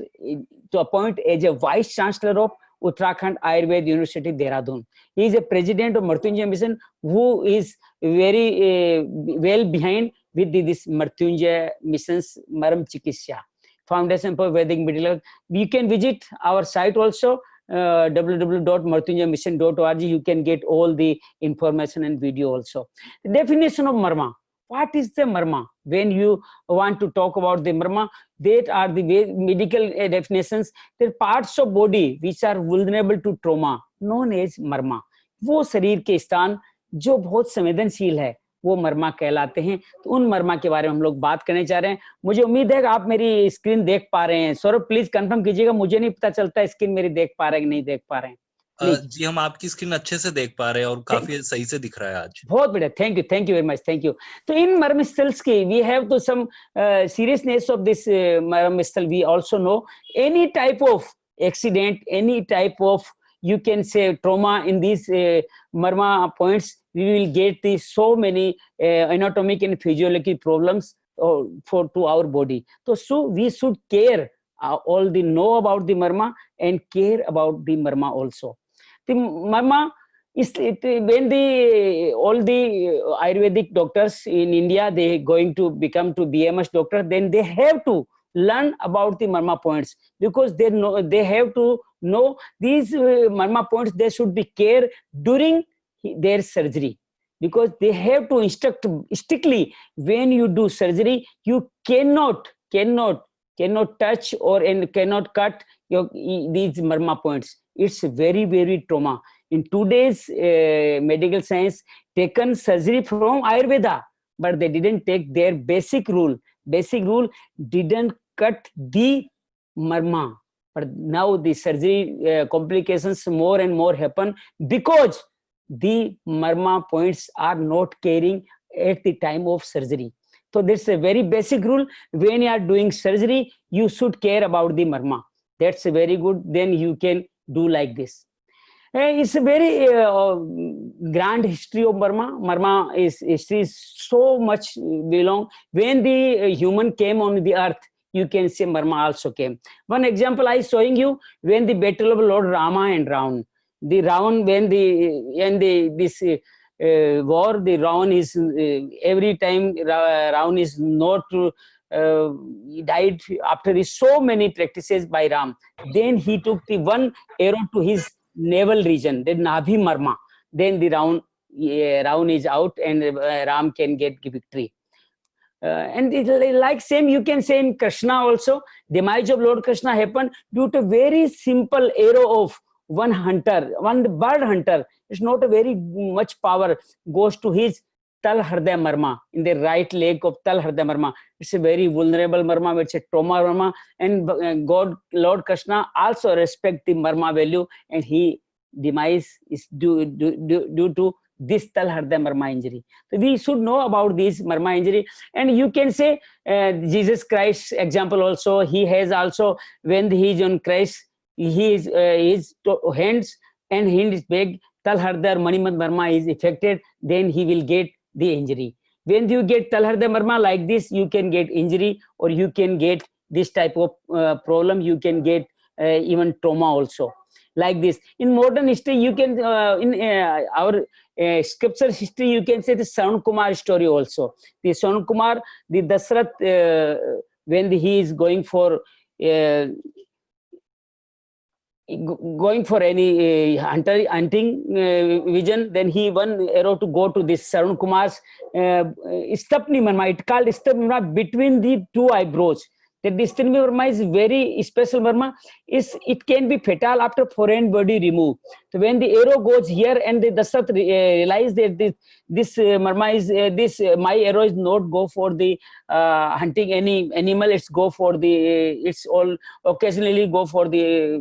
to appoint as a Vice Chancellor of Uttarakhand Ayurveda University, Dehradun. He is a president of Mrityunjay Mission, who is very well behind with this Mrityunjay Mission's Marm Chikitsa, Foundation for Vedic Medical. You can visit our site also, www.mrityunjaymission.org. You can get all the information and video also. The definition of marma. What is the marma? When you want to talk about the marma, that are the medical definitions. The parts of body which are vulnerable to trauma, known as marma. वो शरीर के स्थान जो बहुत संवेदनशील है, वो मर्मा कहलाते हैं. तो उन मर्मा के बारे में हम लोग बात करने जा रहे हैं. मुझे उम्मीद है कि आप मेरी स्क्रीन देख पा रहे हैं. सौरभ प्लीज कंफर्म कीजिएगा, मुझे नहीं पता चलता स्क्रीन मेरी देख पा रहे हैं कि नहीं देख पा रहे हैं. जी हम आपकी स्क्रीन अच्छे से देख पा रहे हैं और काफी सही से दिख रहा है आज. बहुत बढ़िया, thank you very much, thank you. तो इन मर्म स्थल्स की वी हैव तो सम सीरियसनेस ऑफ दिस मर्म स्थल. We also know any type of accident, any type of you can say trauma in these marma points, we will get the so many anatomic and physiological problems to our body. So we should care all the know about the marma and care about the marma also. The marma is when all the Ayurvedic doctors in India, they going to become to BMS doctor, then they have to learn about the marma points, because they know, they have to know these marma points. They should be care during their surgery, because they have to instruct strictly. When you do surgery, you cannot touch or and cannot cut these marma points. It's very, very trauma. In today's medical science, taken surgery from Ayurveda, but they didn't take their basic rule. Basic rule didn't cut the marma. But now the surgery complications more and more happen because the marma points are not caring at the time of surgery. So this is a very basic rule. When you are doing surgery, you should care about the marma. That's very good. Then you can do like this. It's a very grand history of marma. Marma history is so much belong. When the human came on the earth, you can say marma also came. One example I showing you, when the battle of Lord Rama and Ravan. The Ravan, when this war, the Ravan is every time Ravan is not he died after so many practices by Ram. Then he took the one arrow to his navel region, the Nabhi marma. Then the Ravan is out and Ram can get victory. And it's like same you can say in Krishna also. Demise of Lord Krishna happened due to very simple arrow of one hunter, one bird hunter. It's not a very much power, goes to his Tal Hriday marma, in the right leg of Tal Hriday marma. It's a very vulnerable marma, it's a trauma marma, and Lord Krishna also respect the marma value, and he demise is due to this Tal Hriday marma injury. So we should know about this marma injury. And you can say Jesus Christ example also. He has also, when he is on Christ, his hands and his back, Talhardar Manimat Marma is affected, then he will get the injury. When you get Talhardar Marma like this, you can get injury, or you can get this type of problem. You can get even trauma also. Like this, in modern history, you can in our scripture history, you can say the Saran Kumar story also. The Saran Kumar, the Dasrath, when he is going for any hunting vision, then he one arrow to go to this Saran Kumar's Stapni Marma. It called Stapni Marma between the two eyebrows. That the Stapni Marma is very special Marma. It can be fatal after foreign body removed. So when the arrow goes here and the Dasrath realize that this Marma is my arrow is not go for the hunting any animal. It's go for the it's all occasionally go for the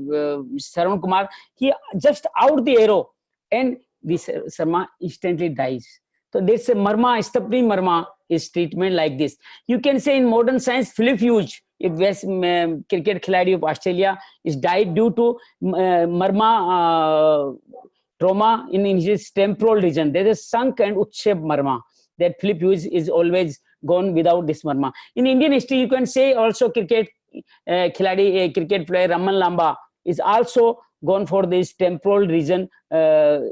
Saran Kumar. He just out the arrow and this Sarma instantly dies. So this Marma, Stapni Marma is treatment like this. You can say in modern science, Philip Hughes, a West cricket khiladi of Australia, is died due to Marma trauma in his temporal region. There is sunk and utshep Marma. That Philip Hughes is always gone without this Marma. In Indian history, you can say also cricket khiladi, cricket player Raman Lamba is also gone for this temporal region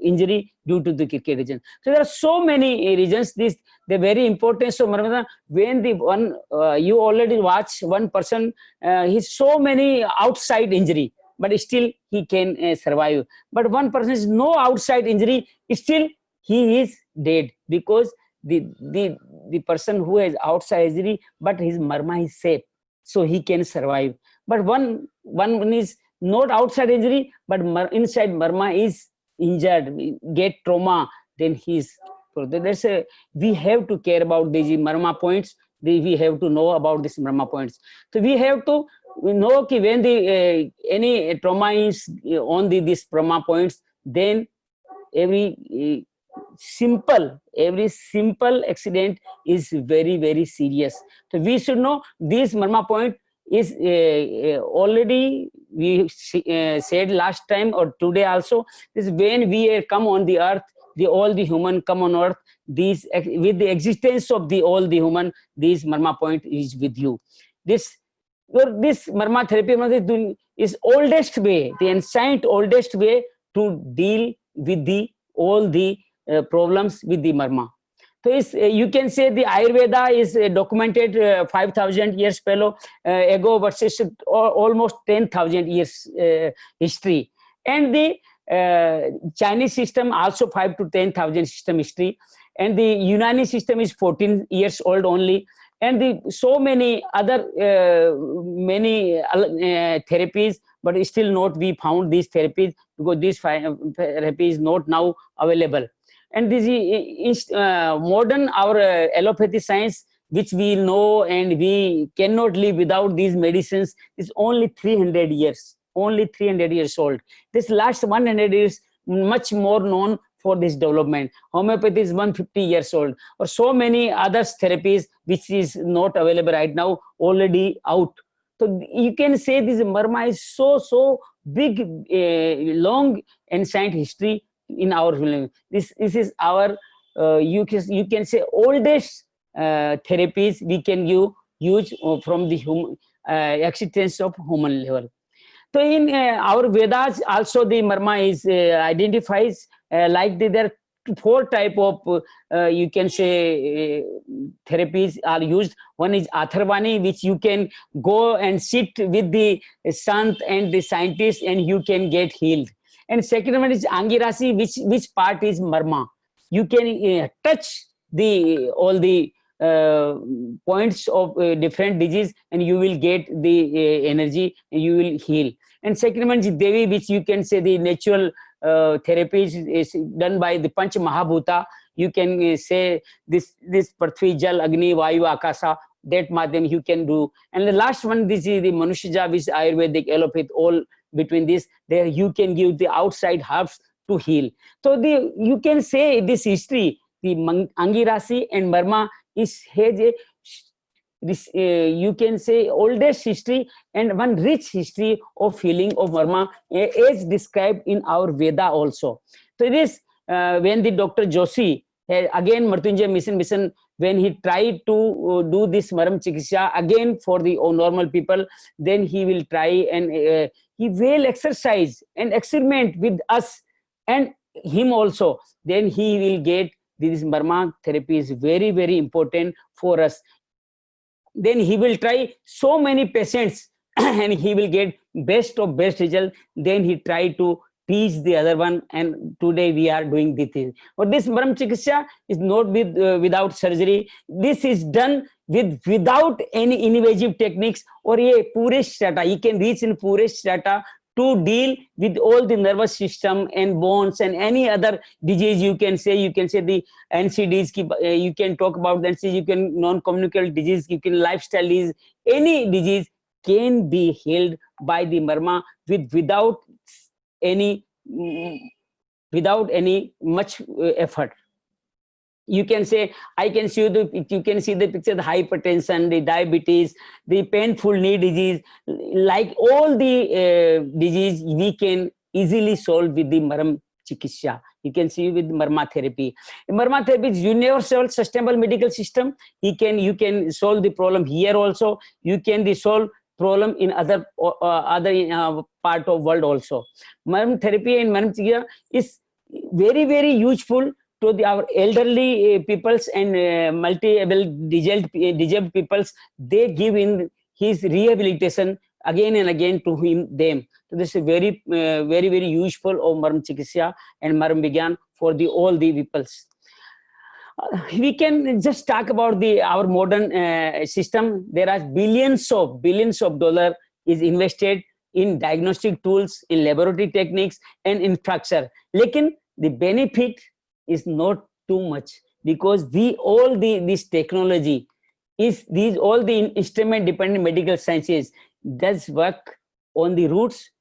injury due to the cricket region. So there are so many reasons. They're very important. So when the one you already watch one person, he's so many outside injury, but still he can survive. But one person is no outside injury, still he is dead, because the person who has outside injury, but his Marma is safe, so he can survive. But one is not outside injury, but inside Marma is injured, get trauma, then he's. So there's we have to care about these Marma points. We have to know about these Marma points. So we have to know that when the any trauma is on this Marma points, then every simple accident is very, very serious. So we should know this Marma point is already we said last time or today also. This is when we come on the earth, all the human come on earth. These with the existence of all the human, this Marma point is with you. This Marma therapy is oldest way, the ancient oldest way to deal with all the problems with the Marma. So you can say the Ayurveda is documented 5,000 years ago versus almost 10,000 years history. And the Chinese system also 5 to 10,000 system history. And the Unani system is 14 years old only. And so many other therapies, but still not we found these therapies, because this therapy is not now available. And this is modern our allopathy science, which we know and we cannot live without these medicines, is only 300 years, only 300 years old. This last 100 years much more known for this development. Homeopathy is 150 years old, or so many other therapies which is not available right now, already out. So you can say this Marma is so big, long ancient history in our this is our you can say oldest therapies we can use from the human existence of human level. So in our Vedas also the Marma is identifies like there are 4 type of you can say therapies are used. One is Atharvani, which you can go and sit with the sant and the scientists and you can get healed. And second one is Angirasi, which part is Marma. You can touch all the points of different disease and you will get the energy and you will heal. And second one is Devi, which you can say the natural therapies is done by the Panch Mahabhuta. You can say this Prithvi, Jal, Agni, Vayu, Akasa, that madhyam you can do. And the last one, this is the Manushya, which Ayurvedic, allopathic, all between this, there you can give the outside herbs to heal. So you can say this history, the Angirasi and Marma has a this you can say oldest history and one rich history of healing of Marma, as described in our Veda also. So it is when the Dr. Joshi, again Mrityunjay mission, when he tried to do this Maram Chikitsa again for the normal people, then he will try and he will exercise and experiment with us and him also. Then he will get this Marma therapy is very, very important for us. Then he will try so many patients and he will get best of best result. Then he try to teach the other one, and today we are doing this thing. But this Maram Chikitsa is not with without surgery. This is done without any invasive techniques or a pure strata. You can reach in pure strata to deal with all the nervous system and bones and any other disease. You can say the NCDs, you can talk about the NCDs, you can non-communicable disease, you can lifestyle disease, any disease can be healed by the Marma without any much effort. You can say, I can show you can see the picture, the hypertension, the diabetes, the painful knee disease, like all the disease we can easily solve with the Maram Chikitsa. You can see with Marma therapy. Marma therapy is universal sustainable medical system. You can solve the problem here also. You can solve problem in other part of world also. Maram therapy and Maram Chikitsa is very, very useful to our elderly peoples and multi-able disabled peoples. They give in his rehabilitation again and again to them. So this is very, very useful of Maram Chikitsa and Maram Vigyan for all the peoples. We can just talk about our modern system. There are billions of dollars is invested in diagnostic tools, in laboratory techniques and infrastructure. Lekin the benefit is not too much, because this technology is all the instrument dependent medical sciences does work on the roots.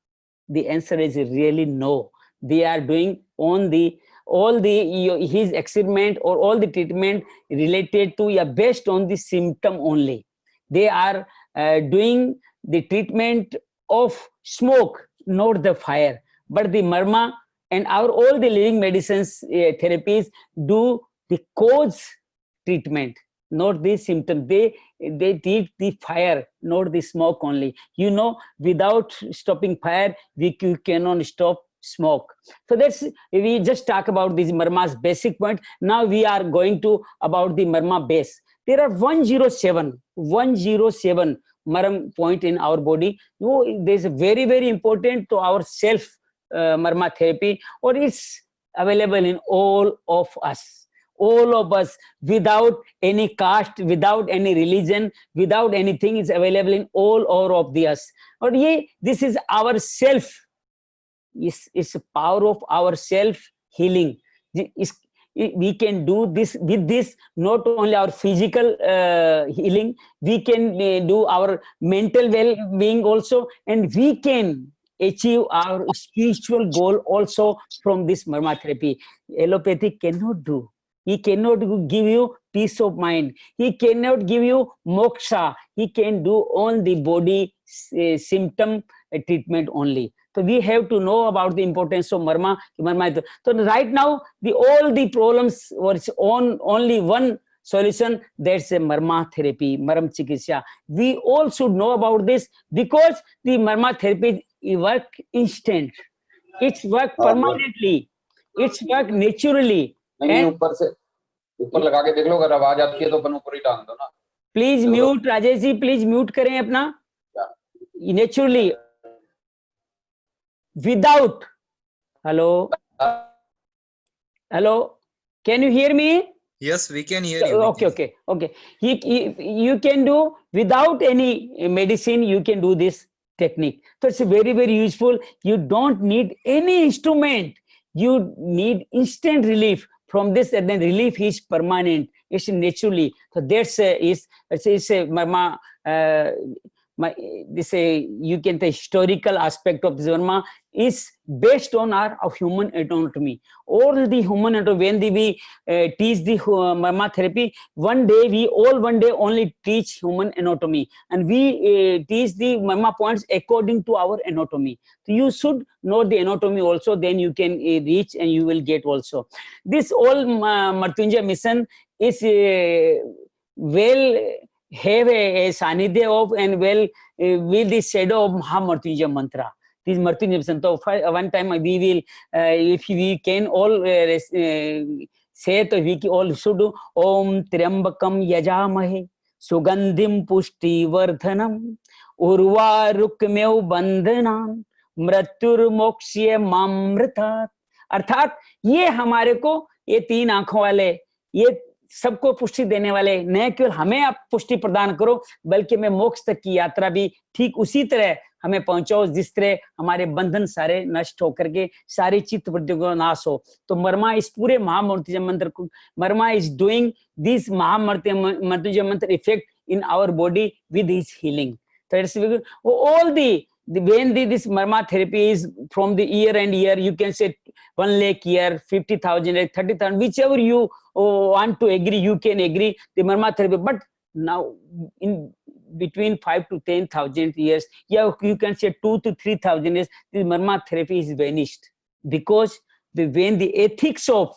The answer is really no. They are doing on his experiment or all the treatment related to based on the symptom only. They are doing the treatment of smoke, not the fire. But the Marma and all the living medicines therapies do the cause treatment, not the symptom. They treat the fire, not the smoke only. Without stopping fire, you cannot stop smoke. So we just talk about this Marma's basic point. Now we are going to about the Marma base. There are 107 Maram point in our body. There's very, very important to our self Marma therapy, or it's available in all of us, without any caste, without any religion, without anything. Is available in all of us. Or this is our self. It's the power of our self healing. We can do this with this, not only our physical healing, we can do our mental well-being also, and we can achieve our spiritual goal also from this Marma therapy. Allopathy cannot do. He cannot give you peace of mind. He cannot give you moksha. He can do on the body symptom treatment only. So we have to know about the importance of Marma. So right now, all the problems was on only one solution. That's a Marma therapy, Maram Chikitsa. We all should know about this, because the Marma therapy work instant. It's work permanently. It's work naturally. ऊपर लगा के देख लो, अगर आवाज आती है तो अपन ऊपर ही टांग दो ना. Please mute, Rajesh ji, please mute करें अपना. Naturally. Without. Hello. Can you hear me? Yes, we can hear you. Okay. You can do without any medicine. You can do this technique. So it's very, very useful. You don't need any instrument. You need instant relief from this, and then relief is permanent. It's naturally. So that's Marma this you can the historical aspect of this Marma is based on our human anatomy. All the human anatomy, when we teach the Marma therapy, one day only teach human anatomy, and we teach the Marma points according to our anatomy. So you should know the anatomy also, then you can reach and you will get also. This all Mrityunjay mission is well have a sanidhya of and well with the shadow of Mahamrityunjay mantra. This Mrityunjay mission. So one time we will, if we can all say, to we all should do Om Triambakam Yajamahe Sugandhim Pushti Vardhanam Urvarukmev Bandhanam मृत्युर Moksha मामृतात. अर्थात ये हमारे को ये तीन आंखों वाले ये सबको पुष्टि देने वाले, न केवल हमें आप पुष्टि प्रदान करो बल्कि मैं मोक्ष तक की यात्रा भी ठीक उसी तरह हमें पहुंचाओ जिस तरह हमारे बंधन सारे नष्ट होकर के सारी चित्त वृत्तियों का नाश हो. तो मर्मा इस पूरे महामृत्युंजय मंत्र को, मर्मा इज डूइंग दिस महामृत्युंजय मंत्र effect in our body with his healing. So it's all when this Marma therapy is from the year and year, you can say 1 lakh year, 50,000, 30,000, whichever you want to agree, you can agree the Marma therapy. But now in between 5 to 10,000 years, yeah, you can say 2 to 3,000 years, the Marma therapy is vanished because when the ethics of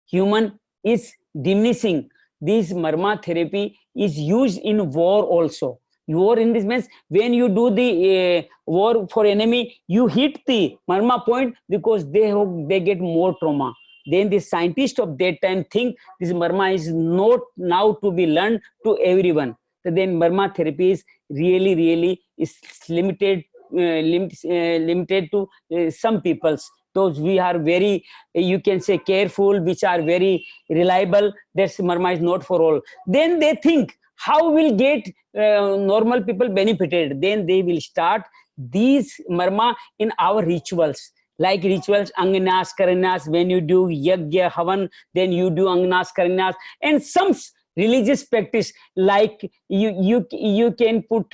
human is diminishing, this Marma therapy is used in war also. War in this means when you do the war for enemy, you hit the Marma point because they get more trauma. Then the scientists of that time think this Marma is not now to be learned to everyone. So then Marma therapy is really is limited to some peoples. Those we are very, you can say, careful, which are very reliable. That's Marma is not for all. Then they think how will get normal people benefited. Then they will start these Marma in our rituals. Like rituals, Anganas, Karanas, when you do Yagya, Havan, then you do Anganas, Karanas, and some religious practice like you can put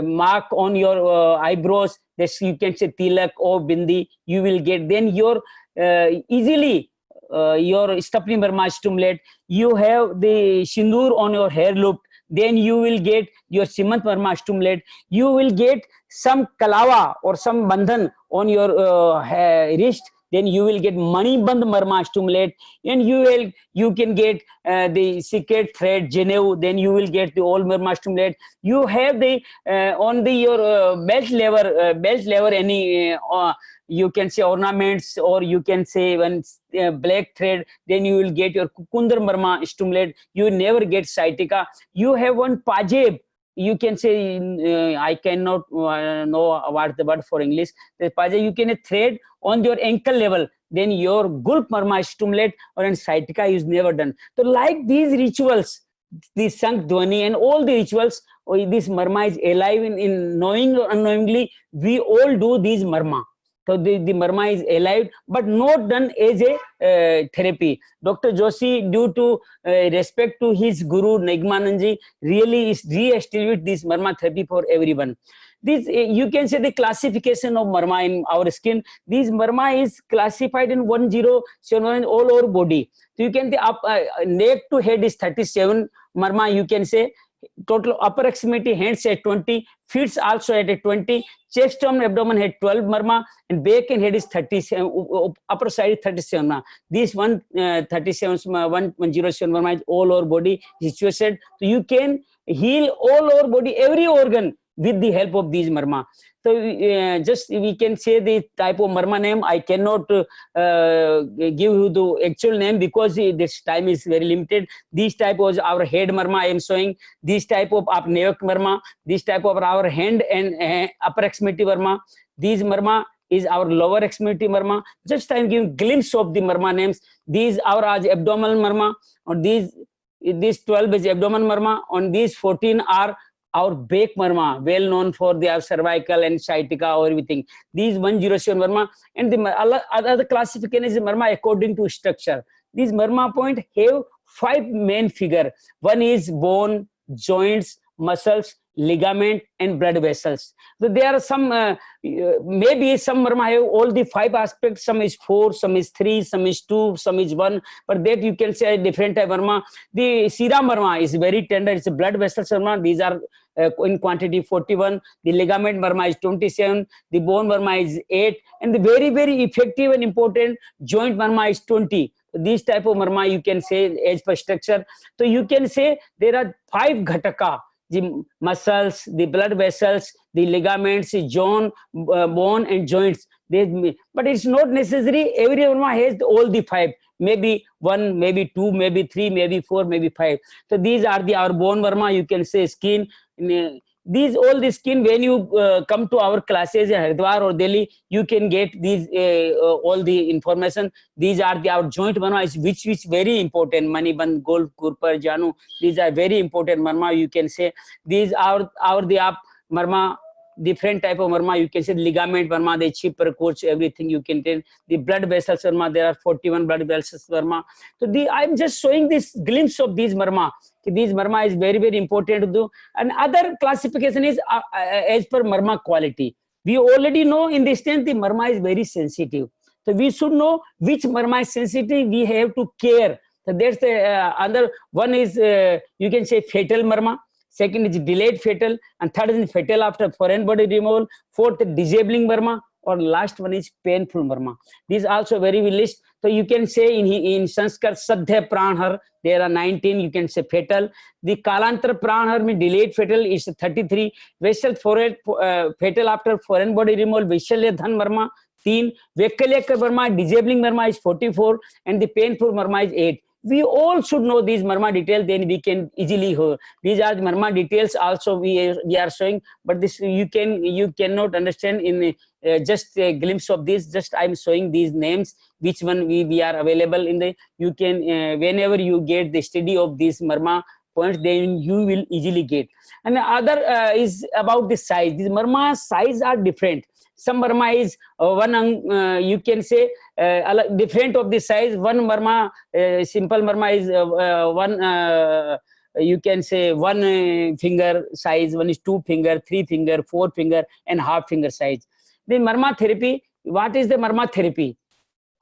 mark on your eyebrows, that you can say tilak or bindi, you will get, then your easily your Stapni Marma stimulate, you have the Sindoor on your hair loop, then you will get your Simant Marma stimulate, you will get some Kalawa or some Bandhan on your wrist, then you will get Mani Bandh Marma stimulate, and you can get the secret thread Genev, then you will get the old Marma stimulate. You have the on the your belt lever any you can say ornaments, or you can say one black thread, then you will get your Kukundar Marma stimulate. You never get sciatica. You have one Pajeb. You can say, I cannot know what the word for English. The Pajeb, you can thread on your ankle level. Then your Gulp Marma stimulate, or in sciatica is never done. So like these rituals, the Sank Dhwani and all the rituals, this Marma is alive in knowing or unknowingly, we all do these Marma. So the Marma is alive, but not done as a therapy. Dr. Joshi, due to respect to his guru Nigmananji, really is re-establish this Marma therapy for everyone. This you can say the classification of Marma in our skin. This Marma is classified in 1071 all over body. So you can say up neck to head is 37 Marma. You can say total upper extremity hands at 20, feet also at 20, chest and abdomen had 12 Marma, and back and head is 37, upper side is 37 Marma. This 137 107 Marma is all over body situated. So you can heal all over body, every organ with the help of these Marma. So just we can say the type of Marma name. I cannot give you the actual name because this time is very limited. This type was our head Marma I am showing. This type of Nevak Marma. This type of our hand and upper extremity Marma. These Marma is our lower extremity Marma. Just I am giving glimpse of the Marma names. These are our abdominal Marma. On these 12 is abdomen Marma. On these 14 are our back Marma, well known for their cervical and sciatica or everything. These 107 Marma, and the other classification is Marma according to structure. These Marma point have 5 main figure. One is bone, joints, muscles, ligament, and blood vessels. So there are some, maybe some marma have all the 5 aspects. Some is 4, some is 3, some is 2, some is 1. But that you can say a different type marma. The sira marma is very tender. It's a blood vessels marma. These are in quantity 41. The ligament marma is 27. The bone marma is 8. And the very, very effective and important joint marma is 20. These type of marma you can say as per structure. So you can say there are 5 ghataka: the muscles, the blood vessels, the ligaments, the bone and joints. But it's not necessary every marma has all the 5. Maybe 1, maybe 2, maybe 3, maybe 4, maybe 5. So these are our bone marma. You can say skin. These all the skin, when you come to our classes in Haridwar or Delhi, you can get these all the information. These are our joint marma, which is very important. Maniband, Gold, Kurpar, Janu. These are very important marma. You can say these are the marma. Different type of marma, you can say ligament marma, the chipper, coach, everything you can tell. The blood vessels marma, there are 41 blood vessels marma. So I'm just showing this glimpse of these marma. These marma is very, very important to do. And other classification is as per marma quality. We already know in this sense the marma is very sensitive. So we should know which marma is sensitive. We have to care. So that's the other one is you can say fatal marma. Second is delayed fatal, and third is fatal after foreign body removal. Fourth, disabling marma, or last one is painful marma. These also very list. So you can say in Sanskrit, Sadhya Pranhar, there are 19. You can say fatal. The Kalantar Pranhar means delayed fatal is 33. Vessel fatal after foreign body removal, Vishalya Dhan marma 3. Vekalyaka marma, disabling marma is 44, and the painful marma is 8. We all should know these marma details, then we can easily these are the marma details also we are showing, but this you cannot understand in just a glimpse of this. Just I'm showing these names, which one we are available in the, you can whenever you get the study of these marma points, then you will easily get. And the other is about the size. These marma size are different. Some marma is you can say different of the size. One marma, simple marma is you can say 1 finger size, one is 2 finger, 3 finger, 4 finger, and half finger size. The marma therapy, what is the marma therapy?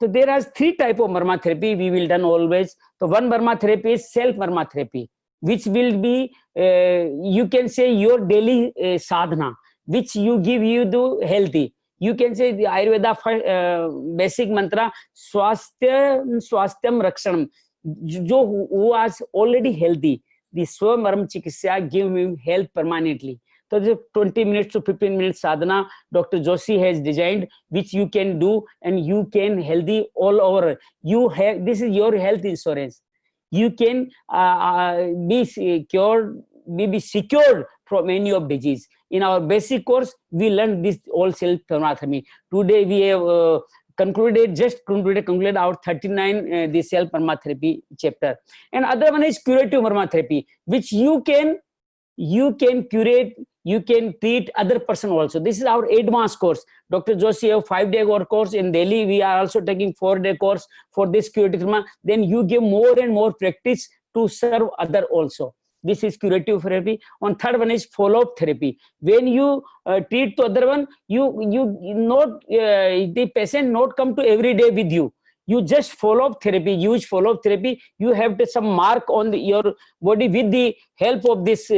So there are 3 type of marma therapy we will done always. So one marma therapy is self marma therapy, which will be you can say your daily sadhana, which you give you the healthy. You can say the Ayurveda basic mantra, Swastham Rakshanam. Who was already healthy, the Swamaram Chikitsa give him health permanently. So the 20 minutes to 15 minutes sadhana Dr. Joshi has designed, which you can do, and you can healthy all over. You have, this is your health insurance. You can be cured, be secured from any of disease. In our basic course, we learned this all self permatherapy. Today we have concluded our 39 the self permatherapy chapter. And other one is curative permatherapy, which you can curate, you can treat other person also. This is our advanced course. Dr. Joshi have 5-day course. In Delhi, we are also taking 4-day course for this curative perma. Then you give more and more practice to serve other also. This is curative therapy. On third one is follow-up therapy. When you treat the other one, the patient not come to every day with you. You just follow-up therapy, use follow-up therapy. You have to some mark on your body with the help of this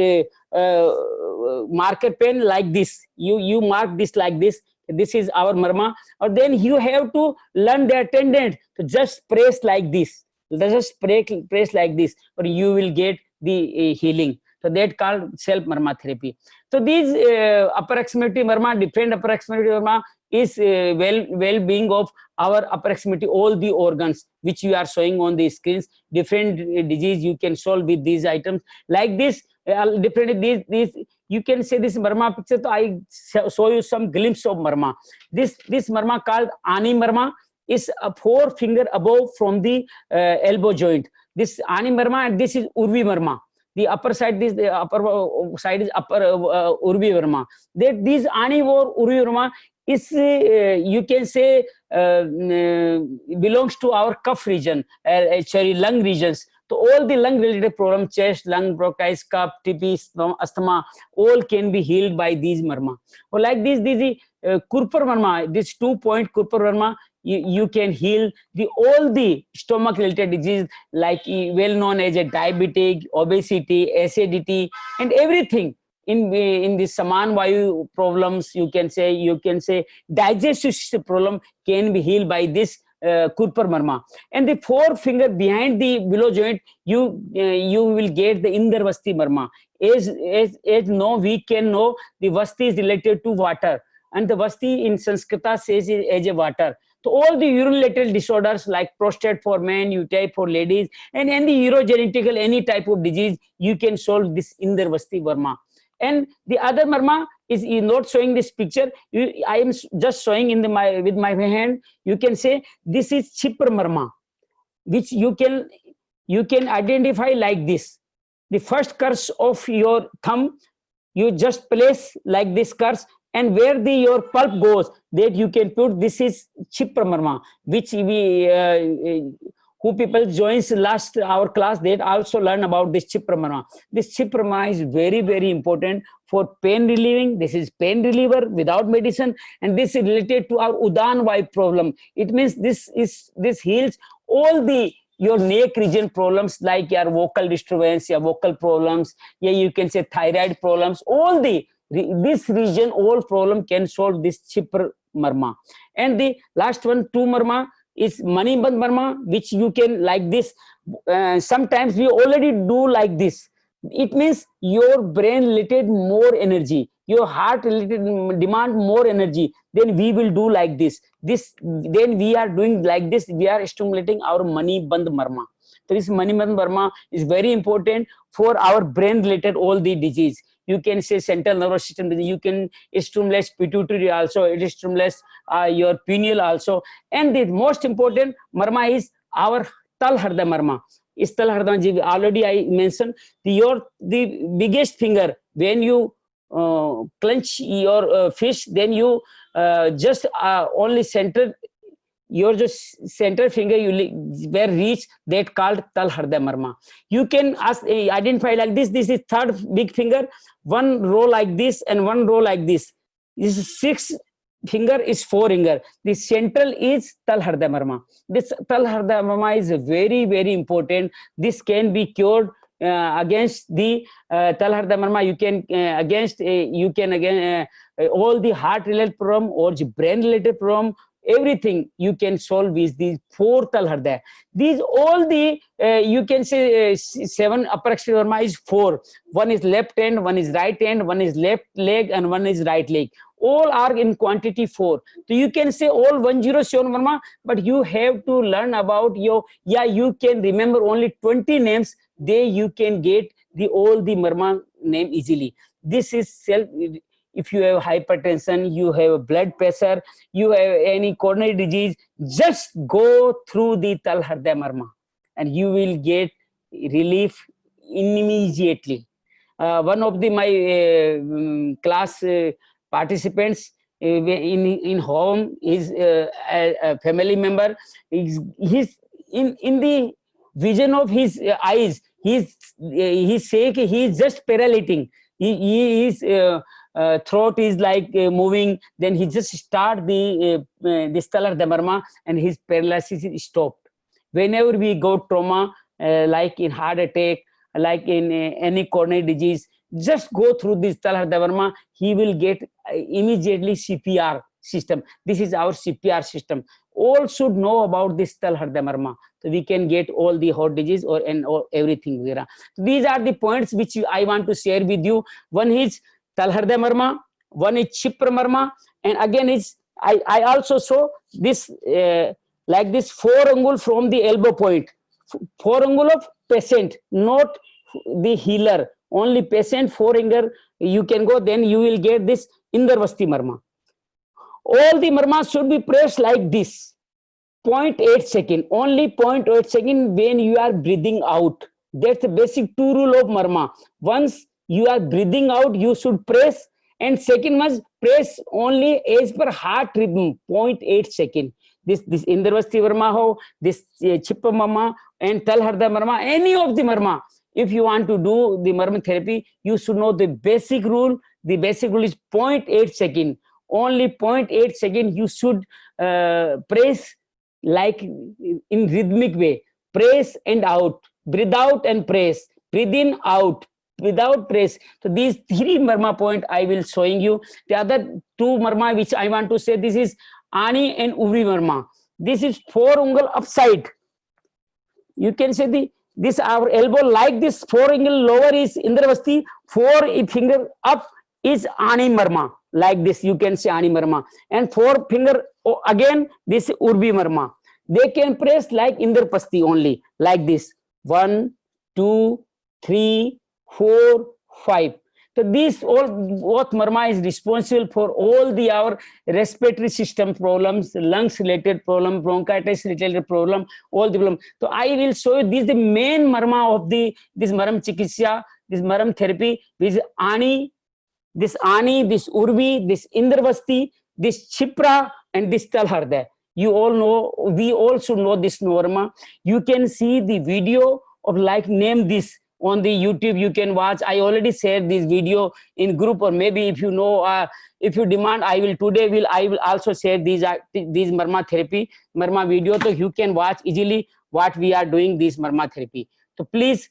marker pen like this. You mark this like this. This is our marma. Or then you have to learn the attendant to just press like this. Just press like this, or you will get the healing. So that called self marma therapy. So these approximately marma, different approximately marma is well-being of our approximately all the organs which you are showing on the screens. Different disease you can solve with these items like this. Different these you can say this marma picture. So I show you some glimpse of marma. This marma called ani marma is a 4 finger above from the elbow joint. This ani marma, and this is urvi marma. The upper side, the upper side is upper urvi marma. That these ani or urvi marma is you can say belongs to our cuff region, actually lung regions. So all the lung related problems, chest, lung, bronchitis, cough, TB, asthma, all can be healed by these marma. Or like this Kurpar marma, this 2-point Kurpar marma, you can heal all the stomach related disease, like well known as a diabetic, obesity, acidity, and everything. In the Saman Vayu problems, you can say digestive system problem can be healed by this Kurpar marma. And the 4-finger behind the below joint, you will get the Indarvasti marma. As no, we can know the Vasti is related to water, and the Vasti in Sanskrita says it as a water. So all the urinated disorders like prostate for men, UTI for ladies, and any urogenetical, any type of disease, you can solve this Indarvasti marma. And the other marma is not showing this picture. I am just showing with my hand. You can say this is Chipra marma, which you can identify like this. The first curse of your thumb, you just place like this curse, and where your pulp goes, that you can put, this is Chipra marma, which we who people joins last our class, they also learn about this Chipra marma. This Chipra marma is very, very important for pain relieving. This is pain reliever without medicine, and this is related to our Udan Vayu problem. It means this heals all the your neck region problems, like your vocal disturbance, your vocal problems, yeah, you can say thyroid problems, all this region, all problem can solve this Chipra marma. And the last one, 2 marma, is Manibandh marma, which you can like this. Sometimes we already do like this. It means your brain related more energy, your heart related demand more energy. Then we will do like this. Then we are doing like this. We are stimulating our Manibandh marma. So this Manibandh marma is very important for our brain related all the disease. You can say central nervous system disease. You can stimulate pituitary also. It stimulates your pineal also. And the most important marma is our Tal Harda marma. Is Tal Harda, already I mentioned. The biggest finger, when you clench your fist, then you just only center your just center finger where reach, that called Tal Harda marma. You can identify like this. This is 3rd big finger. 1 row like this and 1 row like this. This is 6th finger is 4 finger. The central is Tal Harda marma. This Tal Harda marma is very, very important. This can be cured against the Tal Harda marma. You can all the heart related problem or the brain related problem, everything you can solve with these 4 Tal Harda. These all the you can say 7 upper extremity marma is 4. 1 is left hand, 1 is right hand, 1 is left leg, and 1 is right leg. All are in quantity 4. So you can say all 107 marma, but you have to learn about your, you can remember only 20 names. You can get all the marma name easily. This is if you have hypertension, you have blood pressure, you have any coronary disease, just go through the Tal Harda marma and you will get relief immediately. One of my class participants in home is a family member. He's in the vision of his eyes. He's saying he's just paralytic. His throat is like moving. Then he just start the Tal Harda marma and his paralysis is stopped. Whenever we go trauma, like in heart attack, like in any coronary disease, just go through this Tal Harda marma. He will get immediately CPR system. This is our CPR system. All should know about this Tal Harda marma, so we can get all the heart disease or everything. These are the points which I want to share with you. One is Tal Harda marma, one is Chipra marma, and again is I also show this like this 4 angul from the elbow point. 4 angul of patient, not the healer. Only patient 4 finger you can go. Then you will get this Indarvasti marma. All the marmas should be pressed like this, 0.8 second, only 0.8 second when you are breathing out. That's the basic 2 rule of marma. Once you are breathing out, you should press, and second must press only as per heart rhythm, 0.8 second. this Indravasti Marma ho, this Chippa Marma and Talharda Marma, any of the Marma. If you want to do the Marma therapy, you should know the basic rule. The basic rule is 0.8 second. Only 0.8 second you should press like in rhythmic way. Press and out, breathe out and press, breathe in, out, without press. So these 3 Marma point I will showing you. The other 2 Marma which I want to say, this is Ani and Uvri Marma. This is 4 ungal upside. You can say this our elbow like this, 4 angle lower is Indravasti, 4 finger up is Ani Marma. Like this, you can say Ani Marma. And 4 finger again, this Urbi Marma. They can press like Indrapasti only, like this. 1, 2, 3, 4, 5. So these all both Marma is responsible for all the our respiratory system problems, lungs related problem, bronchitis related problem, all the problem. So I will show you this the main Marma of this Maram Chikitsa, this Maram therapy, which is Ani, this Urvi, this Indravasti, this Chipra, and this Talharda. You all know, we all should know this Marma. You can see the video of like name this on the YouTube. You can watch. I already shared this video in group, or maybe if you know, if you demand, I will also share these Marma therapy, Marma video, so you can watch easily what we are doing this Marma therapy. So please,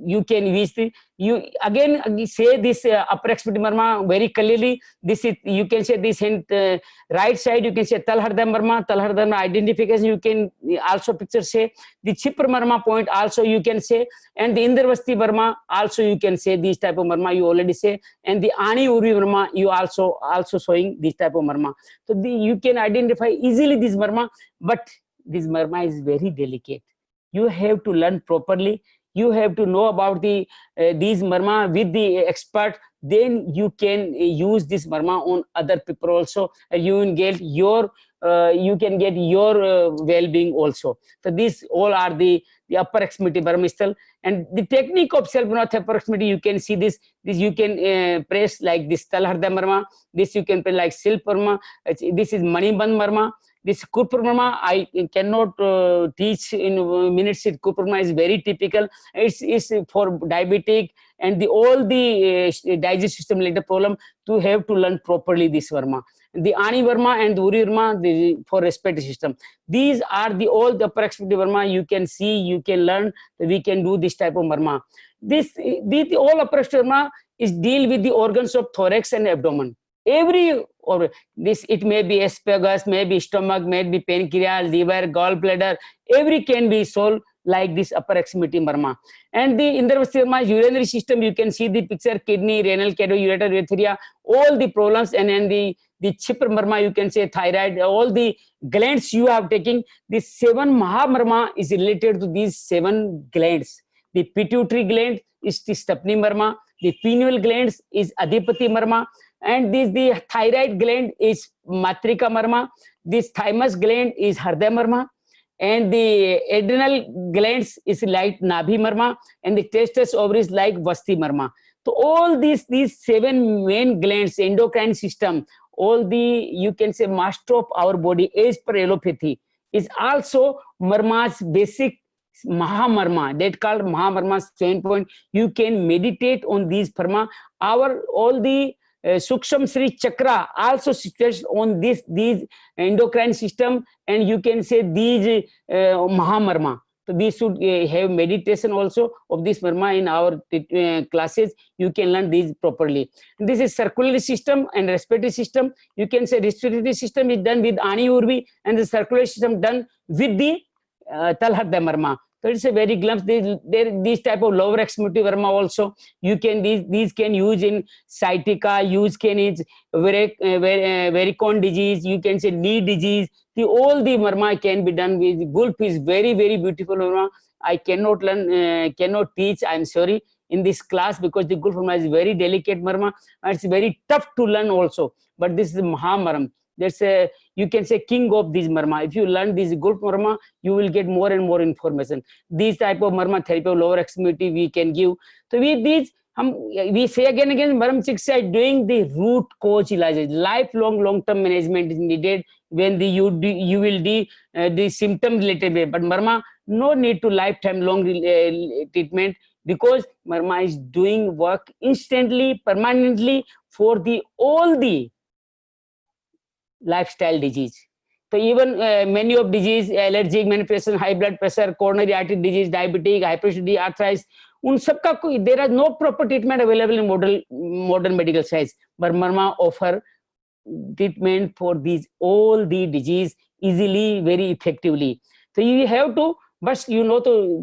you can use you again say this upper extremity Marma very clearly. This is, you can say this in right side, you can say Talharda Marma identification, you can also picture say the Chipra Marma point also you can say, and the Indravasti Marma also you can say this type of Marma you already say, and the Ani Uri Marma you also showing this type of Marma. So you can identify easily this Marma, but this Marma is very delicate. You have to learn properly. You have to know about these Marma with the expert. Then you can use this Marma on other people also. You can get your well-being also. So these all are the upper extremity Marma style. And the technique of self-breath upper extremity, you can see this you can press like this Talharda Marma. This you can press like Silp Marma. This is Maniband Marma. This Kurpur Marma, I cannot teach in minutes. Kurpur Marma is very typical. It's for diabetic and all the digestive system related problem to have to learn properly this Marma. The Ani Marma and the Uri Marma for respiratory system. These are all the upper extremity Marma. You can see, you can learn. We can do this type of Marma. This all upper extremity Marma is deal with the organs of thorax and abdomen. It may be esophagus, maybe stomach, maybe pancreas, liver, gallbladder, every can be solved like this upper extremity Marma. And the Indravasti Marma urinary system, you can see the picture, kidney, renal, ureter, urethria, all the problems, and then the Chipra Marma, you can say thyroid, all the glands you have taken. This 7 Maha Marma is related to these 7 glands. The pituitary gland is the Stepney Marma, the pineal glands is Adipati Marma, and the thyroid gland is Matrika Marma, this thymus gland is Harda Marma, and the adrenal glands is like Nabhi Marma, and the testes ovaries like Vasti Marma. So all these 7 main glands, endocrine system, all you can say master of our body as per allopathy, is also Marma's basic Maha Marma, that called Maha Marma's 7 point. You can meditate on these Marma. All the Suksham Sri Chakra also situated on these endocrine system, and you can say these Maha Marma. So we should have meditation also of this Marma in our classes. You can learn these properly. This is circulatory system and respiratory system. You can say respiratory system is done with Ani Urvi, and the circulatory system done with the Talharda Marma. So it's a very glimpse. These type of lower extremity Marma also. You can these can use in sciatica. Use can is varicose disease. You can say knee disease. All the Marma can be done with Gulf is very beautiful Marma. I cannot learn, cannot teach. I'm sorry in this class because the Gulf Marma is very delicate Marma. And it's very tough to learn also. But this is Maha Maram. That's you can say king of this Marma. If you learn this Gulf Marma, you will get more and more information. These type of Marma therapy of lower extremity we can give. So with these, we say again and again, Marma Chikitsa is doing the root cause illaj. Lifelong long-term management is needed when you will do the symptom related way. But Marma, no need to lifetime long treatment, because Marma is doing work instantly, permanently for all the lifestyle disease. So even many of disease, allergic manifestation, high blood pressure, coronary artery disease, diabetic, hypertension, arthritis, उन सबका कोई, there is no proper treatment available in modern medical science, but Marma offer treatment for all the disease easily, very effectively. So you have to, but you know,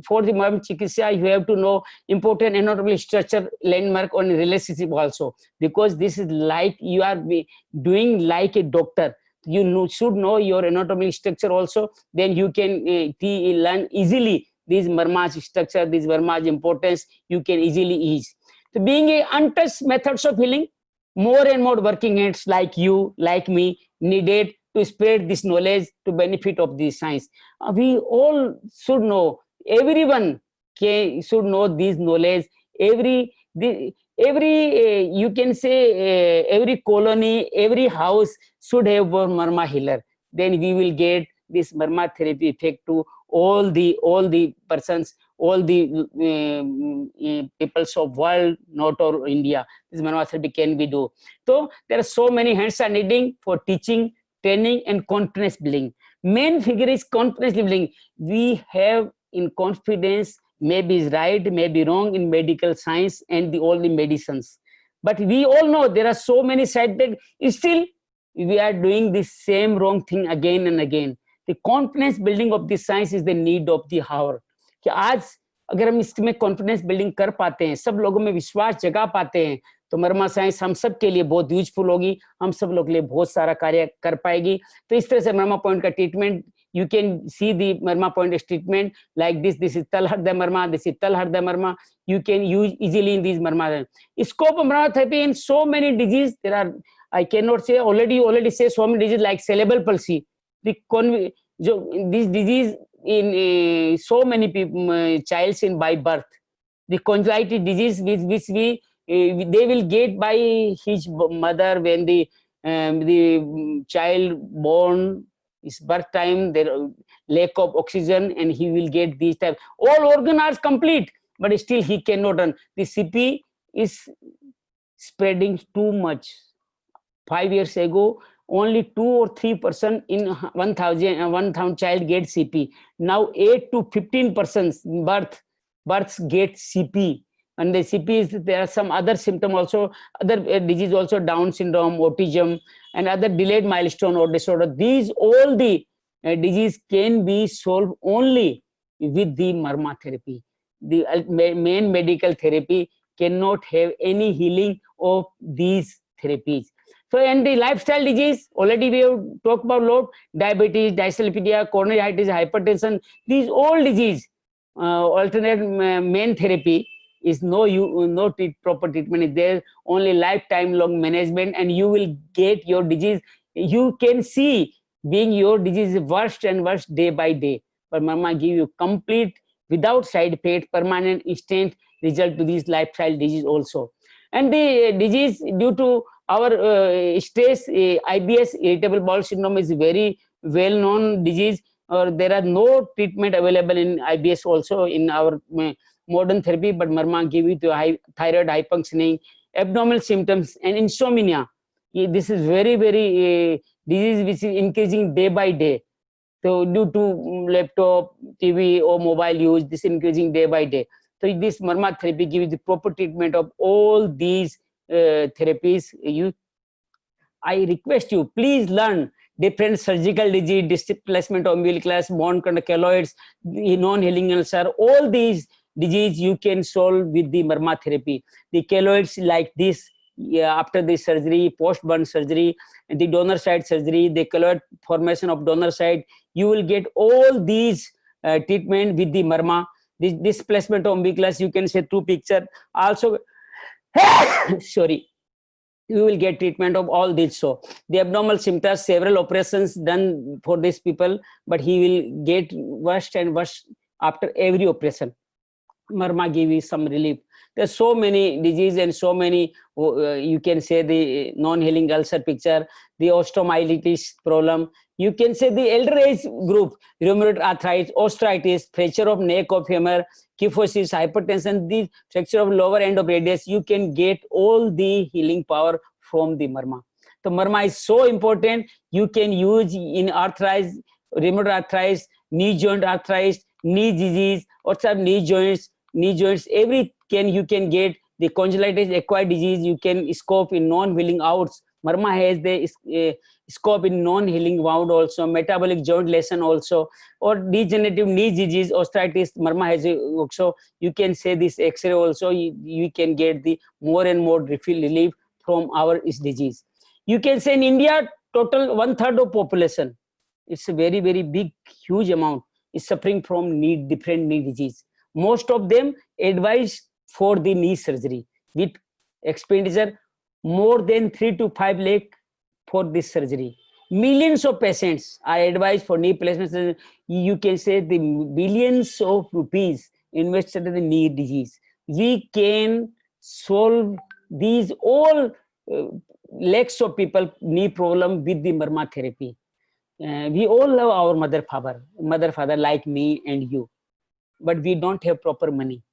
for the Marma Chikitsa, you have to know important anatomical structure, landmark on relationship also, because this is like you are doing like a doctor. You should know your anatomical structure also, then you can learn easily this Marma's structure, this Marma's importance, you can easily ease. So being a untouched methods of healing, more and more working hands like you, like me, needed to spread this knowledge to benefit of this science. We all should know, everyone should know this knowledge. Every you can say every colony, every house should have one Marma healer. Then we will get this Marma therapy effect to all the persons, all the peoples of world, not all India. This Marma therapy can be do. So there are so many hands are needing for teaching, training, and confidence building. Main figure is confidence building. We have in confidence, maybe is right, maybe wrong in medical science and all the medicines. But we all know there are so many side effects. Still, we are doing the same wrong thing again and again. The confidence building of this science is the need of the hour. कि आज अगर हम इसमें confidence building कर पाते हैं, सब लोगों में विश्वास जगा पाते हैं, तो मर्मा साइंस हम सब के लिए बहुत यूजफुल होगी, हम सब लोग के लिए बहुत सारा कार्य कर पाएगी. तो इस तरह से मर्मा पॉइंट का treatment, you can see the Marma point of treatment like this. This is Talharda Marma, this is Talharda Marma. You can use easily in these Marma. Scope of Marma therapy in so many diseases. There are, I cannot say, already say so many diseases like cerebral palsy. This disease in so many people, childs in by birth. The congenital disease which they will get by his mother when the child born, his birth time, there lack of oxygen, and he will get these type. All organs are complete, but still he cannot run. The CP is spreading too much. 5 years ago, only 2 or 3% in 1,000 child get CP. Now 8 to 15% births get CP. And the CP is, there are some other symptoms also, other disease also, Down syndrome, autism, and other delayed milestone or disorder. These all the disease can be solved only with the Marma therapy. The main medical therapy cannot have any healing of these therapies. So, and the lifestyle disease, already we have talked about a lot, diabetes, dyslipidemia, coronary heart disease, hypertension, these all disease, alternate main therapy is no proper treatment is there, only lifetime long management, and you will get your disease. You can see being your disease worse and worse day by day. But Marma give you complete, without side effect, permanent, instant result to these lifestyle disease also. And the disease due to our stress, IBS, irritable bowel syndrome, is very well known disease, or there are no treatment available in IBS also in our modern therapy, but Marma give you to thyroid hyperfunctioning, abdominal symptoms, and insomnia. This is very disease which is increasing day by day. So due to laptop, TV, or mobile use, this is increasing day by day. So this Marma therapy gives the proper treatment of all these therapies. I request you, please learn different surgical disease, displacement of umbilicus, bone conduct keloids, non-healing ulcer, all these disease you can solve with the Marma therapy. The keloids like this, after the surgery, post-burn surgery, and the donor site surgery, the keloid formation of donor site, you will get all these treatment with the Marma. This displacement of umbilicus, you can say through picture. Also, sorry, you will get treatment of all this. So the abdominal symptoms, several operations done for these people, but he will get worse and worse after every operation. Marma give you some relief. There's so many disease and so many, you can say the non-healing ulcer picture, the osteomyelitis problem. You can say the elder age group, rheumatoid arthritis, osteitis, fracture of neck of femur, kyphosis, hypertension, the fracture of lower end of radius. You can get all the healing power from the marma. So marma is so important. You can use in arthritis, rheumatoid arthritis, knee joint arthritis, knee disease, or some knee joints, every you can get the conjunctivitis acquired disease. You can scope in non-healing outs. Marma has the scope in non-healing wound also, metabolic joint lesion also, or degenerative knee disease, osteitis. Marma has also. You can say this X-ray also. You can get the more and more relief from our disease. You can say in India, total 1/3 of population. It's a very, very big, huge amount is suffering from different knee disease. Most of them advised for the knee surgery with expenditure more than 3 to 5 lakh for this surgery. Millions of patients are advised for knee placement. You can say the billions of rupees invested in the knee disease. We can solve these all lakhs of people knee problem with the marma therapy. We all love our mother father like me and you, but we don't have proper money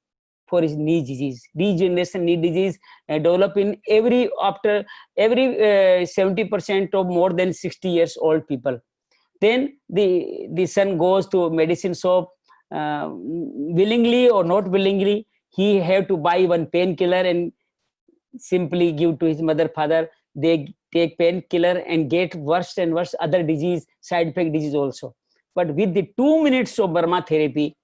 for his knee disease. Degeneration knee disease develop in after every 70% of more than 60 years old people. Then the son goes to medicine shop, willingly or not willingly, he have to buy one painkiller and simply give to his mother father. They take painkiller and get worse and worse other disease, side effect disease also. But with the 2 minutes of marma therapy,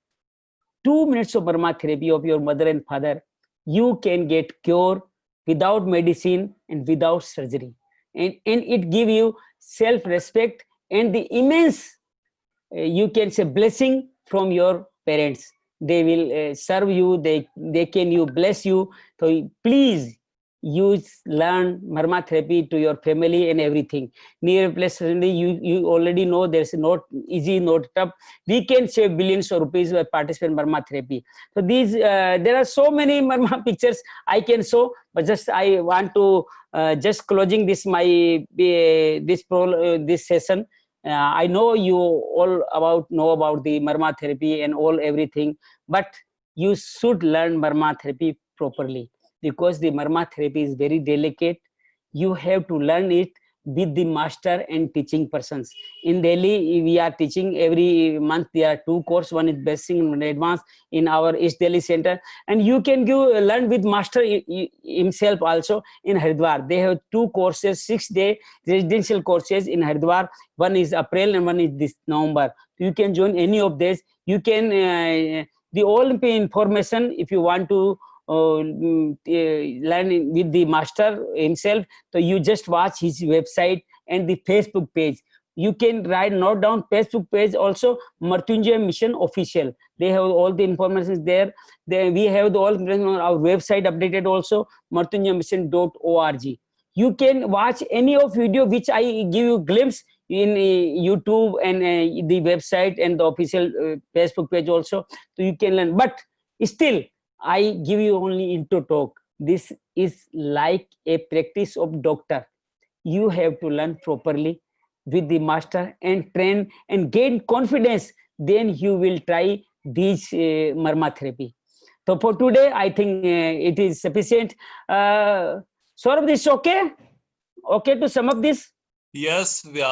2 minutes of marma therapy of your mother and father, you can get cure without medicine and without surgery. And it give you self-respect and the immense, you can say, blessing from your parents. They will serve you, they can you bless you. So please learn marma therapy to your family and everything. Knee replacement, you already know there's not easy, not tough. We can save billions of rupees by participating in marma therapy. So these, there are so many marma pictures I can show, but just I want to just closing this this session. I know you all know about the marma therapy and everything, but you should learn marma therapy properly, because the marma therapy is very delicate. You have to learn it with the master and teaching persons. In Delhi, we are teaching every month. There are 2 courses. One is basic and advanced in our East Delhi center. And you can learn with master himself also in Haridwar. They have 2 courses, 6-day residential courses in Haridwar. One is April and one is this November. You can join any of these. You can, the all information, if you want to learn with the master himself, so you just watch his website and the Facebook page. You can note down Facebook page also, Mrityunjay Mission Official. They have all the information there. We have all information on our website updated also, mrityunjaymission.org. You can watch any of video which I give you glimpse in YouTube and the website and the official Facebook page also. So you can learn, but still I give you only intro talk. This is like a practice of doctor. You have to learn properly with the master and train and gain confidence. Then you will try this marma therapy. So for today, I think it is sufficient. Saurabh, this okay? Okay to sum up this? Yes, we